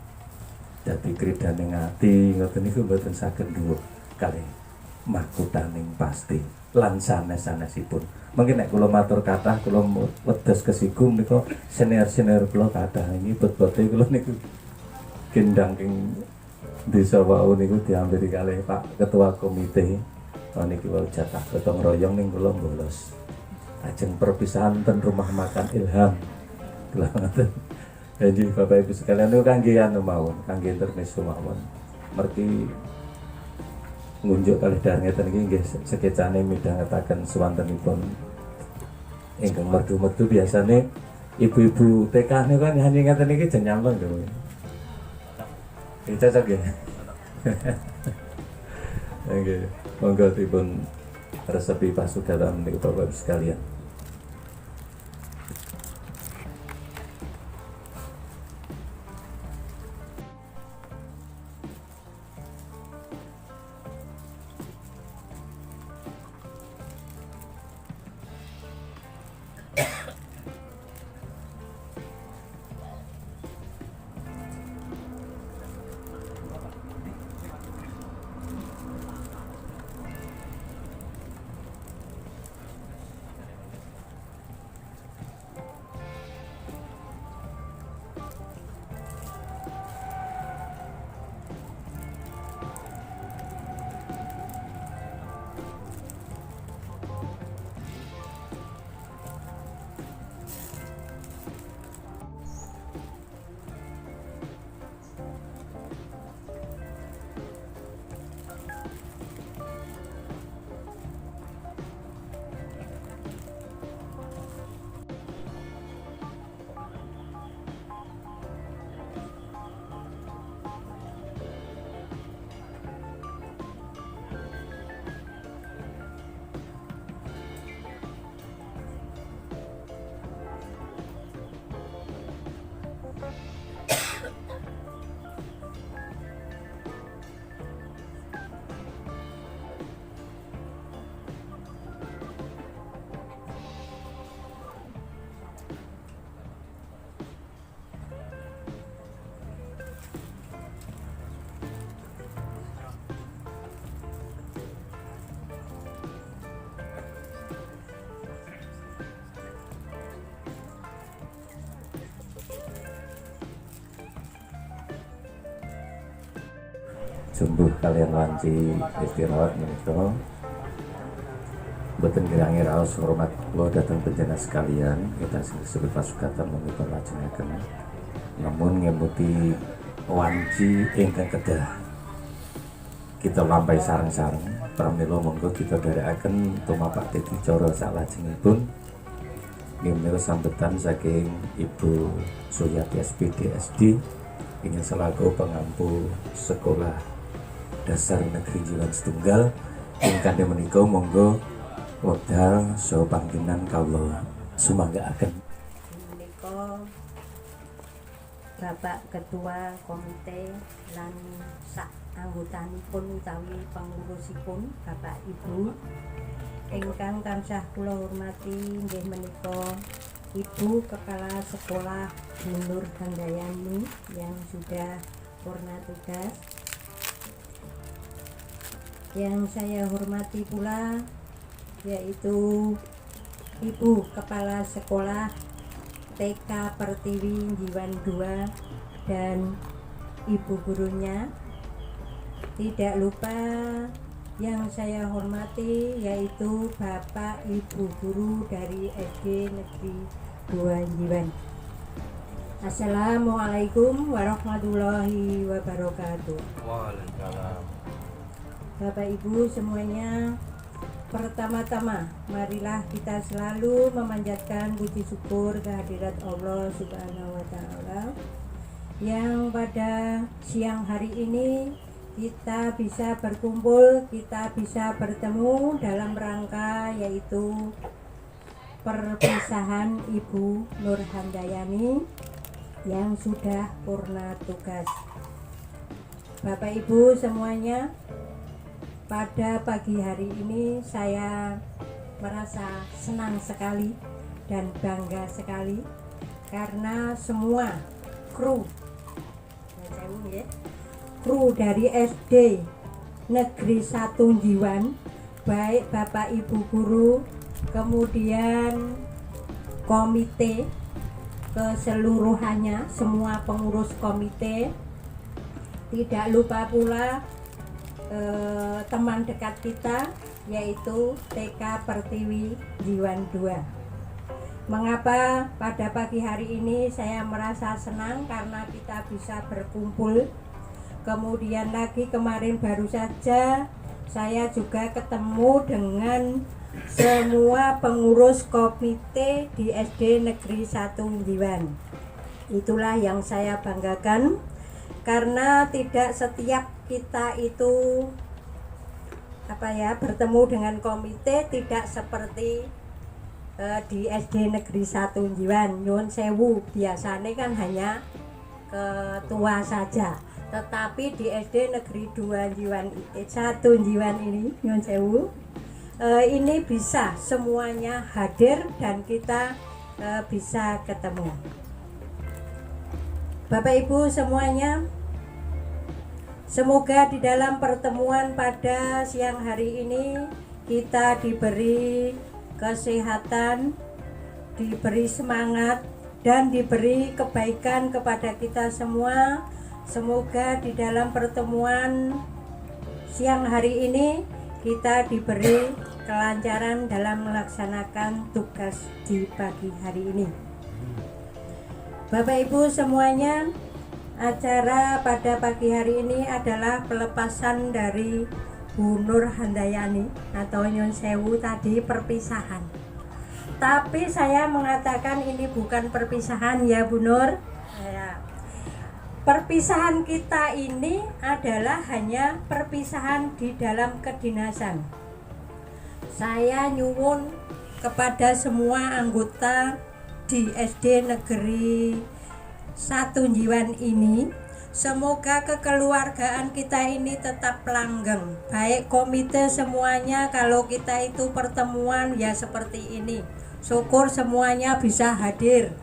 Dadi kridaning ati ngoten niku mboten saged duwuh kalih makuthaning pasti lan sanes-sanesipun. Mungkin nek kula matur kathah kula wedhos kesiku menika senior-senior kula kathah iki bot-bote kula niku gendang ing desa wau niku diambil kalih Pak Ketua Komite. Niki wau jatah gotong royong ning kula bolos. Ajeng perpisahan ten rumah makan Ilham. Kula ngoten. Jadi Bapak Ibu sekalian niku kangge anu mawon, kangge intermezzo mawon. Mergi ngunjuk kalih dahar ngeten iki nggih sekecane midhangetaken swantenipun ingkang merdu-merdu biasane ibu-ibu TK niku kan hanya ngeten iki jen nyambung lho. Iki cocok ya. Oke, monggo dipun resepi pasugalan niku Bapak Ibu sekalian. Jumbuh kalian wanci istirahat menika boten kirang raos hormat kula dhateng panjenengan sekalian kita disebut pasukatan menika lajengaken namun ngemuti wanci ingkang kedah kita lampahi sareng-sareng pramila monggo kita dherekaken tumapak titi cara salajengipun nggih sambutan saking Ibu Suyati SPD SD ingin selaku pengampu sekolah dasar negeri Jiwan Setunggal ingkang menika monggo wekdal saha panggenan kawula sumanggaaken menika Bapak Ketua Komite lan sak anggotanipun utawi pengurusipun Bapak Ibu ingkang tansah kula hormati inggih menika Ibu Kepala Sekolah Bu Nur Handayani yang sudah purna tugas. Yang saya hormati pula yaitu Ibu Kepala Sekolah TK Pertiwi Jiwan 2 dan ibu gurunya. Tidak lupa yang saya hormati yaitu Bapak Ibu guru dari SD Negeri 2 Jiwan. Assalamualaikum warahmatullahi wabarakatuh. Waalaikumsalam. Bapak Ibu semuanya, pertama-tama marilah kita selalu memanjatkan puji syukur kehadirat Allah Subhanahu wa taala yang pada siang hari ini kita bisa berkumpul, kita bisa bertemu dalam rangka yaitu perpisahan Ibu Nur Handayani yang sudah purna tugas. Bapak Ibu semuanya, pada pagi hari ini saya merasa senang sekali dan bangga sekali karena semua kru dari SD Negeri 1 Jiwan, baik Bapak Ibu guru, kemudian komite keseluruhannya, semua pengurus komite, tidak lupa pula teman dekat kita yaitu TK Pertiwi Jiwan 2. Mengapa pada pagi hari ini saya merasa senang? Karena kita bisa berkumpul. Kemudian lagi kemarin baru saja saya juga ketemu dengan semua pengurus komite di SD Negeri 1 Jiwan. Itulah yang saya banggakan, karena tidak setiap kita itu bertemu dengan komite tidak seperti di SD Negeri 1 Jiwan. Nyuwun sewu, biasanya kan hanya ketua saja, tetapi di SD Negeri 2 Jiwan 1 Jiwan ini, nyuwun sewu, ini bisa semuanya hadir dan kita bisa ketemu. Bapak Ibu semuanya, semoga di dalam pertemuan pada siang hari ini kita diberi kesehatan, diberi semangat, dan diberi kebaikan kepada kita semua. Semoga di dalam pertemuan siang hari ini kita diberi kelancaran dalam melaksanakan tugas di pagi hari ini. Bapak Ibu semuanya, acara pada pagi hari ini adalah pelepasan dari Bu Nur Handayani atau nyun sewu tadi perpisahan. Tapi saya mengatakan ini bukan perpisahan ya Bu Nur. Perpisahan kita ini adalah hanya perpisahan di dalam kedinasan. Saya nyuwun kepada semua anggota di SD Negeri 1 Jiwan ini, semoga kekeluargaan kita ini tetap langgeng. Baik komite semuanya, kalau kita itu pertemuan ya seperti ini, syukur semuanya bisa hadir.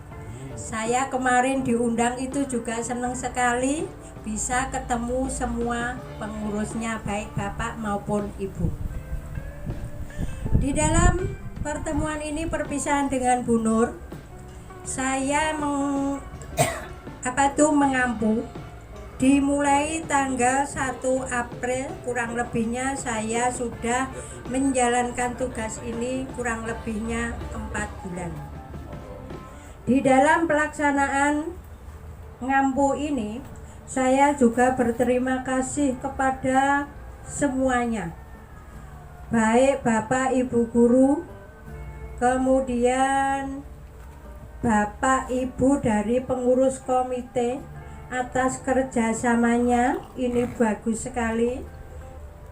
Saya kemarin diundang itu juga senang sekali bisa ketemu semua pengurusnya, baik bapak maupun ibu. Di dalam pertemuan ini perpisahan dengan Bu Nur, saya mengampu dimulai tanggal 1 April, kurang lebihnya saya sudah menjalankan tugas ini kurang lebihnya 4 bulan. Di dalam pelaksanaan ngampu ini, saya juga berterima kasih kepada semuanya, baik Bapak Ibu guru, kemudian Bapak Ibu dari pengurus komite atas kerjasamanya. Ini bagus sekali.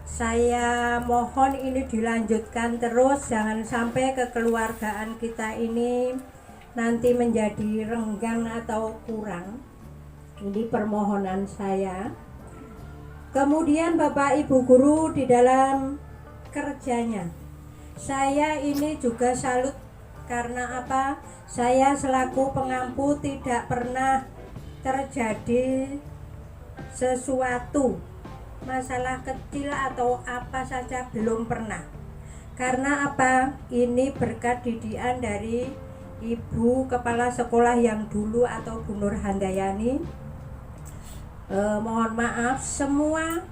Saya mohon ini dilanjutkan terus, jangan sampai kekeluargaan kita ini nanti menjadi renggang atau kurang. Ini permohonan saya. Kemudian Bapak Ibu guru di dalam kerjanya, saya ini juga salut karena apa? Saya selaku pengampu tidak pernah terjadi sesuatu masalah kecil atau apa saja, belum pernah. Karena apa? Ini berkat didikan dari Ibu Kepala Sekolah yang dulu atau Bu Nur Handayani. Mohon maaf, semua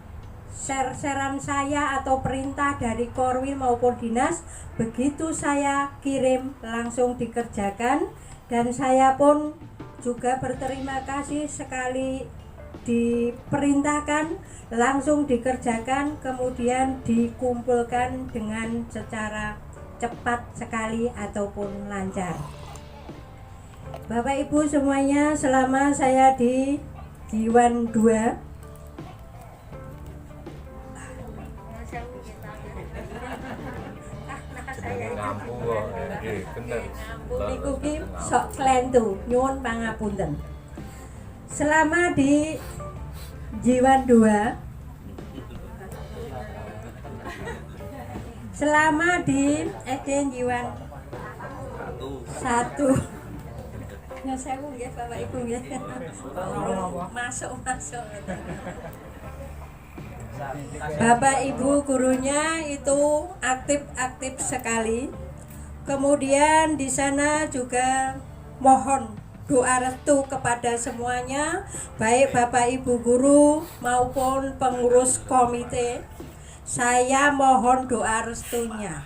share-sharean saya atau perintah dari Korwil maupun dinas, begitu saya kirim langsung dikerjakan, dan saya pun juga berterima kasih sekali diperintahkan langsung dikerjakan, kemudian dikumpulkan dengan secara cepat sekali ataupun lancar. Bapak Ibu semuanya, selama saya di Jiwan 2 niku ki sok klentu, nyuwun pangapunten. Selama di Jiwan 2, selama di SD Jiwan 1, ya saya nggih Bapak Ibu nggih. Masuk. Bapak Ibu gurunya itu aktif sekali. Kemudian di sana juga mohon doa restu kepada semuanya, baik Bapak Ibu guru maupun pengurus komite. Saya mohon doa restunya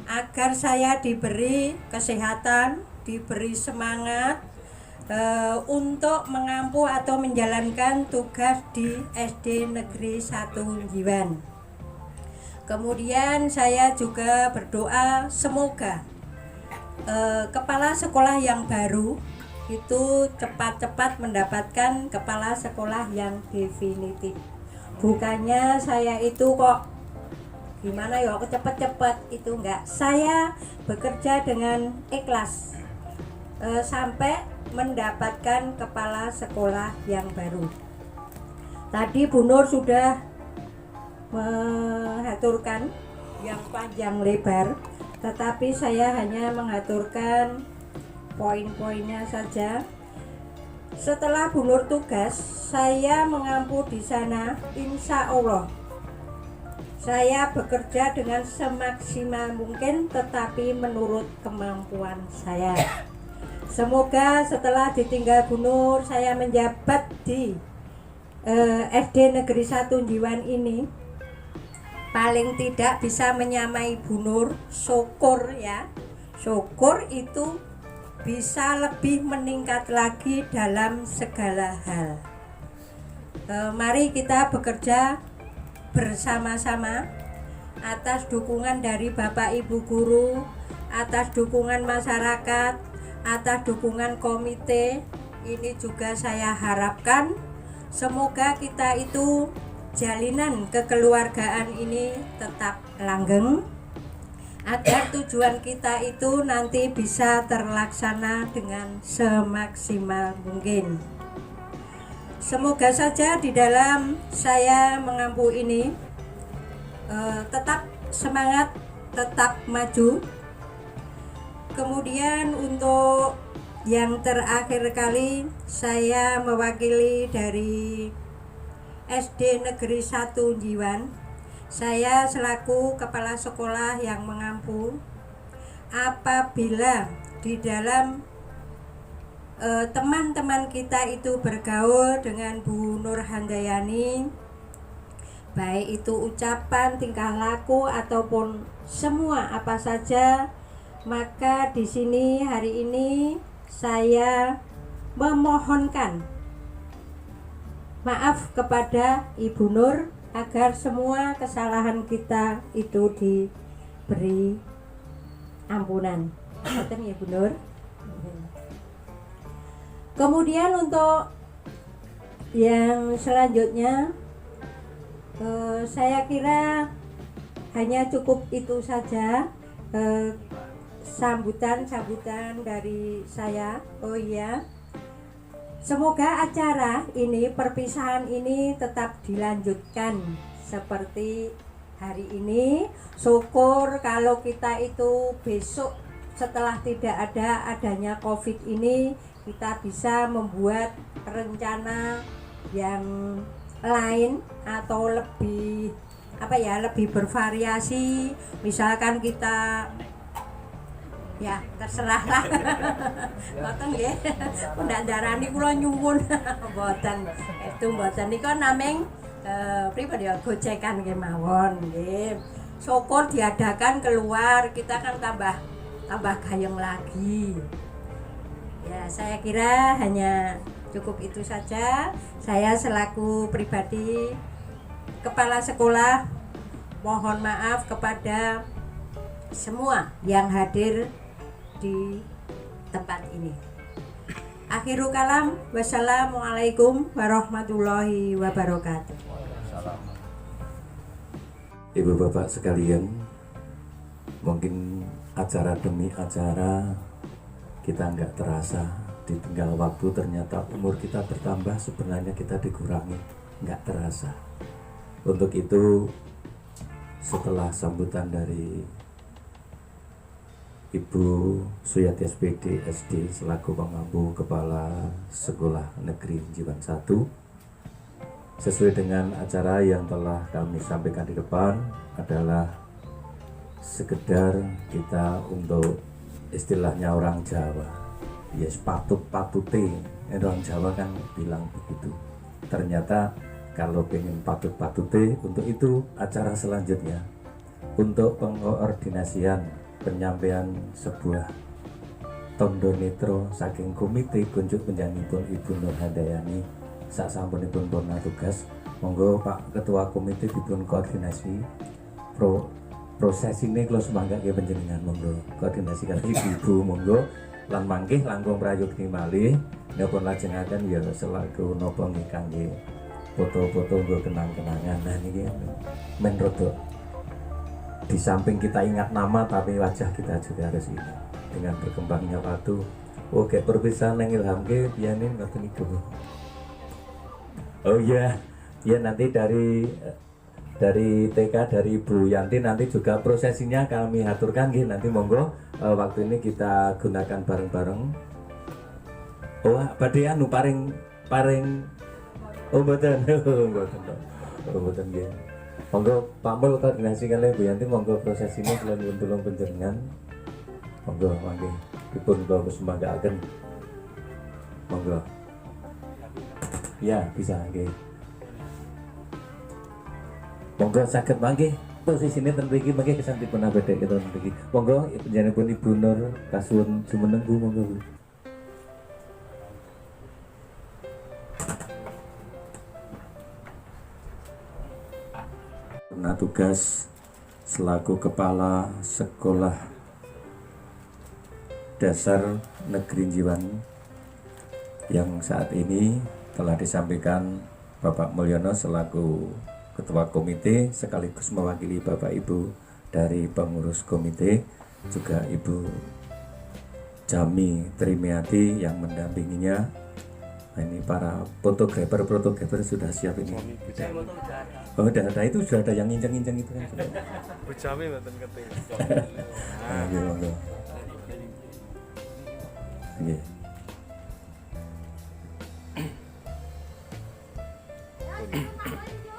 agar saya diberi kesehatan, diberi semangat untuk mengampu atau menjalankan tugas di SD Negeri 1 Jiwan. Kemudian saya juga berdoa semoga kepala sekolah yang baru itu cepat-cepat mendapatkan kepala sekolah yang definitif. Bukannya saya itu kok gimana ya, cepet-cepet itu enggak. Saya bekerja dengan ikhlas sampai mendapatkan kepala sekolah yang baru. Tadi Bu Nur sudah mengaturkan yang panjang lebar, tetapi saya hanya mengaturkan poin-poinnya saja. Setelah Bu Nur tugas, saya mengampu di sana, insya Allah saya bekerja dengan semaksimal mungkin, tetapi menurut kemampuan saya. Semoga setelah ditinggal Bu Nur, saya menjabat di SD Negeri 1 Jiwan ini paling tidak bisa menyamai Bu Nur. Syukur ya, syukur itu bisa lebih meningkat lagi dalam segala hal. Mari kita bekerja bersama-sama atas dukungan dari Bapak Ibu guru, atas dukungan masyarakat, atas dukungan komite. Ini juga saya harapkan semoga kita itu jalinan kekeluargaan ini tetap langgeng, agar tujuan kita itu nanti bisa terlaksana dengan semaksimal mungkin. Semoga saja di dalam saya mengampu ini tetap semangat, tetap maju. Kemudian untuk yang terakhir kali, saya mewakili dari SD Negeri 1 Jiwan. Saya selaku kepala sekolah yang mengampu, apabila di dalam teman-teman kita itu bergaul dengan Bu Nur Handayani, baik itu ucapan, tingkah laku ataupun semua apa saja, maka di sini hari ini saya memohonkan maaf kepada Ibu Nur agar semua kesalahan kita itu diberi ampunan. Betul ya Bu Nur? Kemudian untuk yang selanjutnya, saya kira hanya cukup itu saja sambutan dari saya. Oh iya, Semoga acara ini, perpisahan ini tetap dilanjutkan seperti hari ini. Syukur kalau kita itu besok setelah tidak adanya COVID ini, kita bisa membuat rencana yang lain atau lebih lebih bervariasi. Misalkan kita ya terserah lah. Mboten nggih. Ndak darani kula nyuwun. Mboten. Itu mboten nika namung pripun ya gocekan nggih mawon nggih. Syukur diadakan keluar, kita kan tambah gayeng lagi. Ya, saya kira hanya cukup itu saja. Saya selaku pribadi kepala sekolah mohon maaf kepada semua yang hadir di tempat ini. Akhirul kalam, wassalamualaikum warahmatullahi wabarakatuh. Ibu bapak sekalian, mungkin acara demi acara kita nggak terasa, ditinggal waktu ternyata umur kita bertambah, sebenarnya kita dikurangi, nggak terasa. Untuk itu setelah sambutan dari Ibu Suyati SPD SD selaku pengampu Kepala Sekolah Negeri Jiwan 1, sesuai dengan acara yang telah kami sampaikan di depan adalah sekedar kita untuk istilahnya orang Jawa, yes patut-patute, orang Jawa kan bilang begitu. Ternyata kalau pengen patut-patute, untuk itu acara selanjutnya untuk pengkoordinasian penyampaian sebuah tondo netro saking komite kunjuk penjanipun Ibu Nur Handayani sasampunipun purna tugas. Monggo Pak Ketua Komite dipun koordinasi proses ini kalau semangga ke penjenengan, monggo koordinasi kali Ibu monggo lan mangkih langkung prayogi malih nipun lajengaken ya selaku napa nggih kangge foto-foto nggo kenang-kenangan. Nah niki men rada di samping kita ingat nama tapi wajah kita juga harus ingat. Dengan berkembangnya waktu, oke perpisahan yang ilhamke bianin ngoten niku. Oh iya, ya nanti dari TK dari Ibu Yanti nanti juga prosesinya kami aturkan nggih, nanti monggo waktu ini kita gunakan bareng-bareng. Oh, badhe anu paring oh mboten. Oh mboten nggih. Monggo Pak Mul koordinasi kali Bu Yanti, monggo proses ini kalian tulung panjenengan. Monggo mangke dipun kula sembahkan. Monggo. Ya, bisa nggih. Monggo saged mangke posisine ten mriki mangke kesan dipun abedhek ten mriki. Monggo panjenenganipun Ibu Nur kasuwun jumeneng Bu, monggo Bu. Purna tugas selaku Kepala Sekolah Dasar Negeri Jiwan yang saat ini telah disampaikan Bapak Mulyono selaku Ketua Komite sekaligus mewakili Bapak Ibu dari pengurus komite, juga Ibu Jami Trimiati yang mendampinginya. Nah, ini para fotografer sudah siap ini. Oh, udah ada, itu sudah ada yang nginceng-nginceng itu kan. Bu Jami mboten keting. Nah, gitu. Nggih.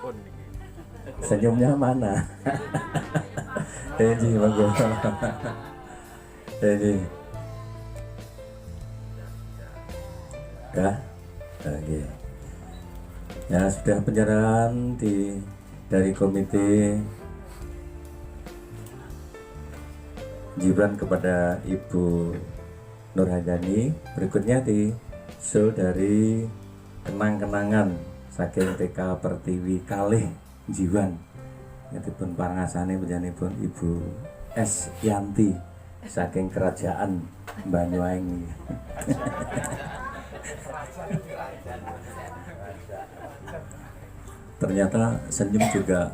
Pun niki. Senyumnya mana? Ji, monggo. Ji. Dah. Oke. Ya, sudah penyerahan dari komite Jiwan kepada Ibu Nur Handayani. Berikutnya di show dari kenang-kenangan saking TK Pertiwi kalih Jiwan. Dipun parangasane panjenenganipun Ibu S Yanti saking Kerajaan Banyuwangi. Ternyata senyum juga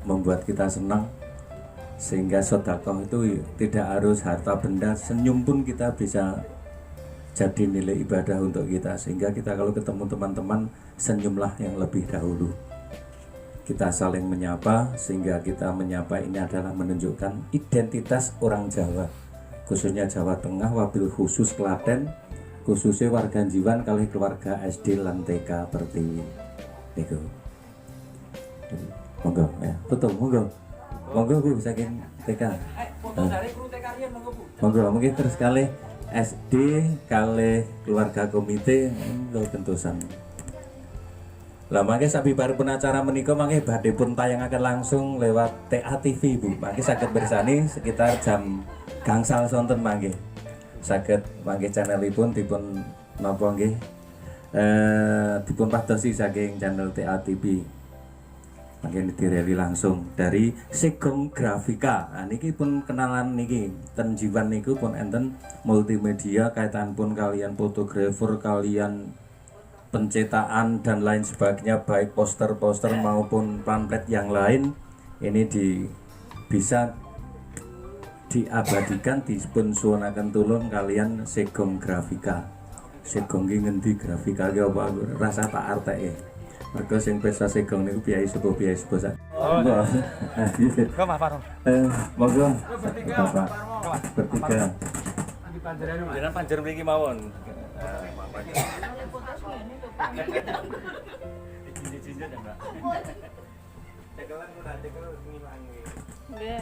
membuat kita senang, sehingga sedekah itu tidak harus harta benda, senyum pun kita bisa jadi nilai ibadah untuk kita, sehingga kita kalau ketemu teman-teman senyumlah yang lebih dahulu. Kita saling menyapa, sehingga kita menyapa ini adalah menunjukkan identitas orang Jawa, khususnya Jawa Tengah, wabil khusus Klaten, khususnya warga Jiwan kali keluarga SD lan TK Pertiwi niku. Monggo ya, betul monggo. Monggo Bu saking TK. Foto dari kru TK riyen monggo Bu. Monggo mungkin terus kali SD kali keluarga komite monggo kentusan. Lah mangke sabibaripun acara menika mangke badhe pun tayangaken langsung lewat TA TV Bu. Mangke saged bersani sekitar jam gangsal sonten mangke. Saged mangke channelipun dipun napa nggih dipun padosi saking channel TA TV. Mangke direli langsung dari Segong Grafika. Nah niki pun kenalan niki ten Jiwan niku pun enten multimedia kaitan pun kalian fotografer, kalian pencetakan dan lain sebagainya, baik poster-poster maupun pamflet yang lain ini bisa diabadikan dipun suwunaken tulung kalian Segong Grafika. Segong ki ngendi grafika ki apa rasa tak arteke. Mergo sing pesta Segong niku biaya sepuh sak. Oh. Kok Mas Parmo? Monggo. Bapak. Bertiga. Jenengan panjer mriki mawon. Izin-izin ya, Mbak. Cekelan ora cekel ngilangi. Nggih.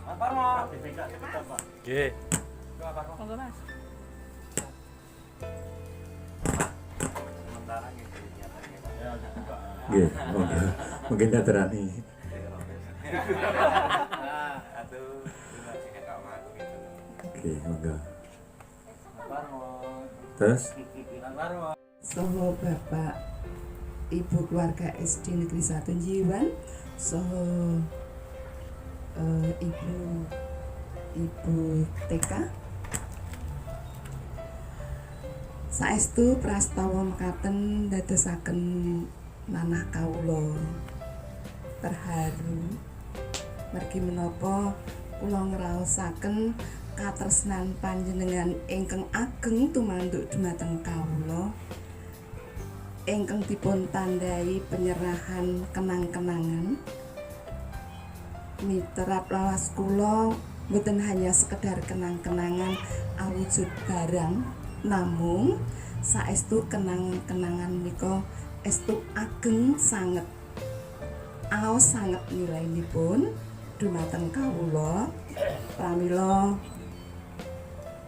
Mas Parmo. Nggih. Monggo Mas. Sementara Nggih, mungkin daterani. Oke, monggo. Terus Soho Bapak Ibu keluarga SD Negeri 1 Jiwan, soho Ibu TK. Saestu prastawa mekaten dadosaken manah kawula terharu mergi menapa kula ngraosaken katresnan panjenengan ingkang ageng tumanduk dumateng kawula ingkang dipun tandai penyerahan kenang-kenangan miterat lawas kula boten hanya sekedar kenang-kenangan awujud barang, namung saestu kenang-kenangan menika estu ageng sanget aos sanget nilainipun dumateng kawula pramila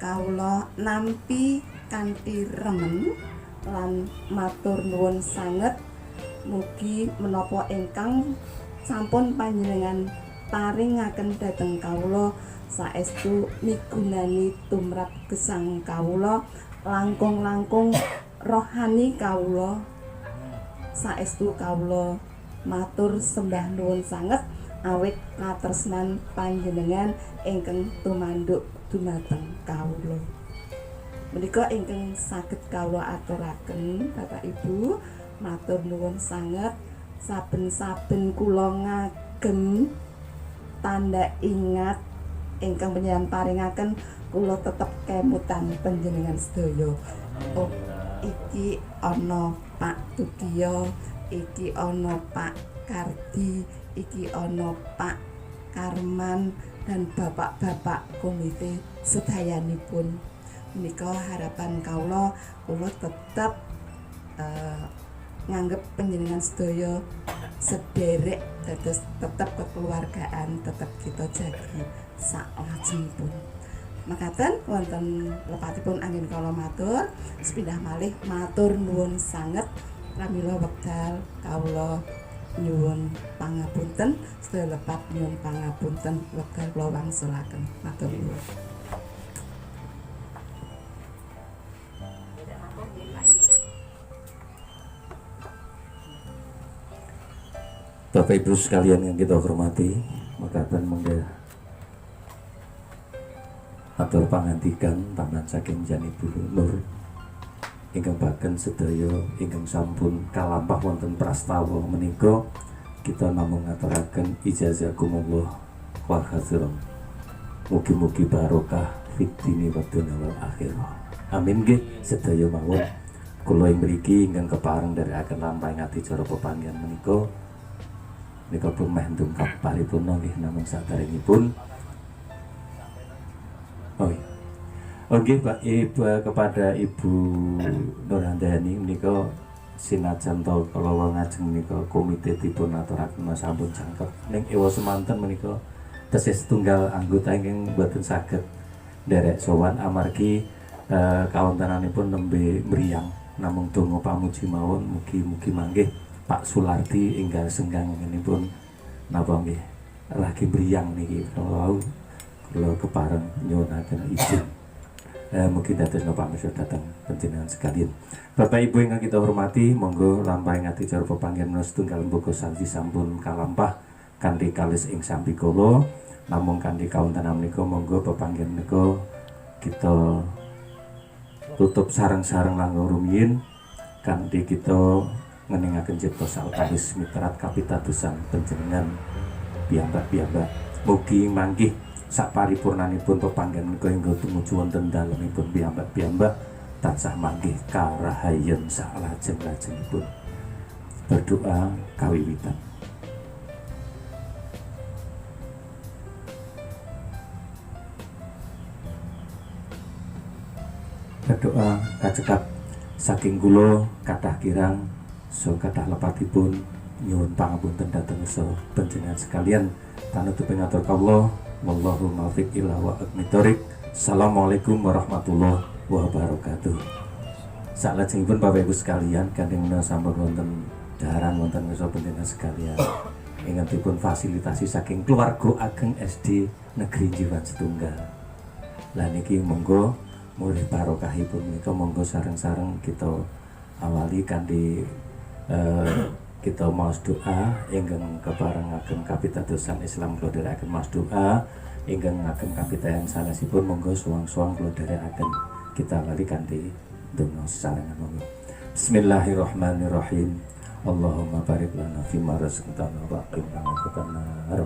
kawula nampi kanthi remen lan matur nuwun sanget mugi menapa ingkang sampun panjenengan paringaken dhateng kawula saestu migunani tumrap gesang kawula langkung-langkung rohani kawula saestu kawula matur sembah nuwun sanget awit katresnan panjenengan ingkang tumanduk dumateng kawula. Menika ingkang saged kawula aturaken Bapak Ibu, matur nuwun sanget saben-saben kula ngagem tanda ingat ingkang panjenengan paringaken kula tetep kemutan panjenengan sedaya. Oh, iki ana Pak Tukiyo, iki ana Pak Kardi, iki ana Pak Karman dan bapak-bapak komite sedayanipun. Menika harapan kula tetap nganggep panjenengan sedaya sederek dados tetap kekeluargaan tetap kita jagi sak lajengipun. Makaten wonten lepatipun angin kala matur, sepindah malih matur nuwun sanget pramila wekdal kawula nyuwun pangapunten, sedaya lepat nyuwun pangapunten wekdal kula wangsulaken. Matur nuwun. Bapak Ibu sekalian yang kita hormati, makaten monggo atur pangandikan taman saking Janibul Nur ingkang baken sedaya ingkang sampun kalampah wonten prastawa menika kita namung ngaturaken ijazakumullah wa khairan. Mugi-mugi barokah fid dini wa dunya wal akhirah. Amin nggih sedaya mawon. Kula ing mriki ingkang kepareng nderekaken lampahing ati cara pepanggihan menika pun meh ndungkap paripurna nggih namung saderengipun. Oh iya. Oke Pak Ibu kepada Ibu Nurhandayani menika sinajan to kala ngajeng menika komite dipun aturaken sampun jangkep ning ewa semanten menika tesih setunggal anggota ingkang boten saged nderek sowan amargi kawontenanipun nembe mriyang namung donga pamuji mawon mugi-mugi manggih Pak Sulardi enggal senggang ngenipun napa nggih lagi mriyang niki kula kepareng nyuwunaken izin. Mungkin dados napa pamirsa datang panjenengan sekalian. Bapak Ibu ingkang kita hormati, monggo lampahing ati cara pepanggihan menawi setunggal mbuka salji sampun kalampah kanthi kalis ing sampikala. Namung kanthi kawontenan menika monggo pepanggihan menika kita tutup sareng-sareng langkung rumiyin kanthi kita ngeningaken cipta sautawis mitrat kapitadosan panjenengan piyambak-piyambak. Mugi manggih sak paripurnanipun pepanggihan menika ingkang tumuju wonten dalemipun piyambak-piyambak tansah manggih karahayen sak lajeng-lajengipun. Berdoa kawiwitan. Berdoa kacekap saking kula kathah kirang so kathah lepatipun nyuwun pangapunten dhateng panjenengan sekalian. Panutuping atur kawula wallahu muwaffiq ila aqwamit thoriq. Assalamualaikum warahmatullahi wabarakatuh. Salajengipun Bapak Ibu sekalian kanthi menawi sampun wonten daharan wonten mesa panjenengan sekalian ingkang dipun fasilitasi saking keluarga ageng SD Negeri Jiwan Setunggal. Lah niki monggo murid barokahipun menika monggo sareng-sareng kita awali kanthi kita maos doa ingkang keparengaken kapitadosan Islam kula dherekaken maos doa ingkang ngagem kapitayan sanesipun monggo suwang-suwang kula dherekaken kita lali kanthi donga sesarengan monggo. Bismillahirrahmanirrahim. Allahumma barik lana fima razaqtana wa qina adzabannar.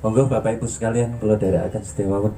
Monggo Bapak Ibu sekalian kula dherekaken sedaya mawon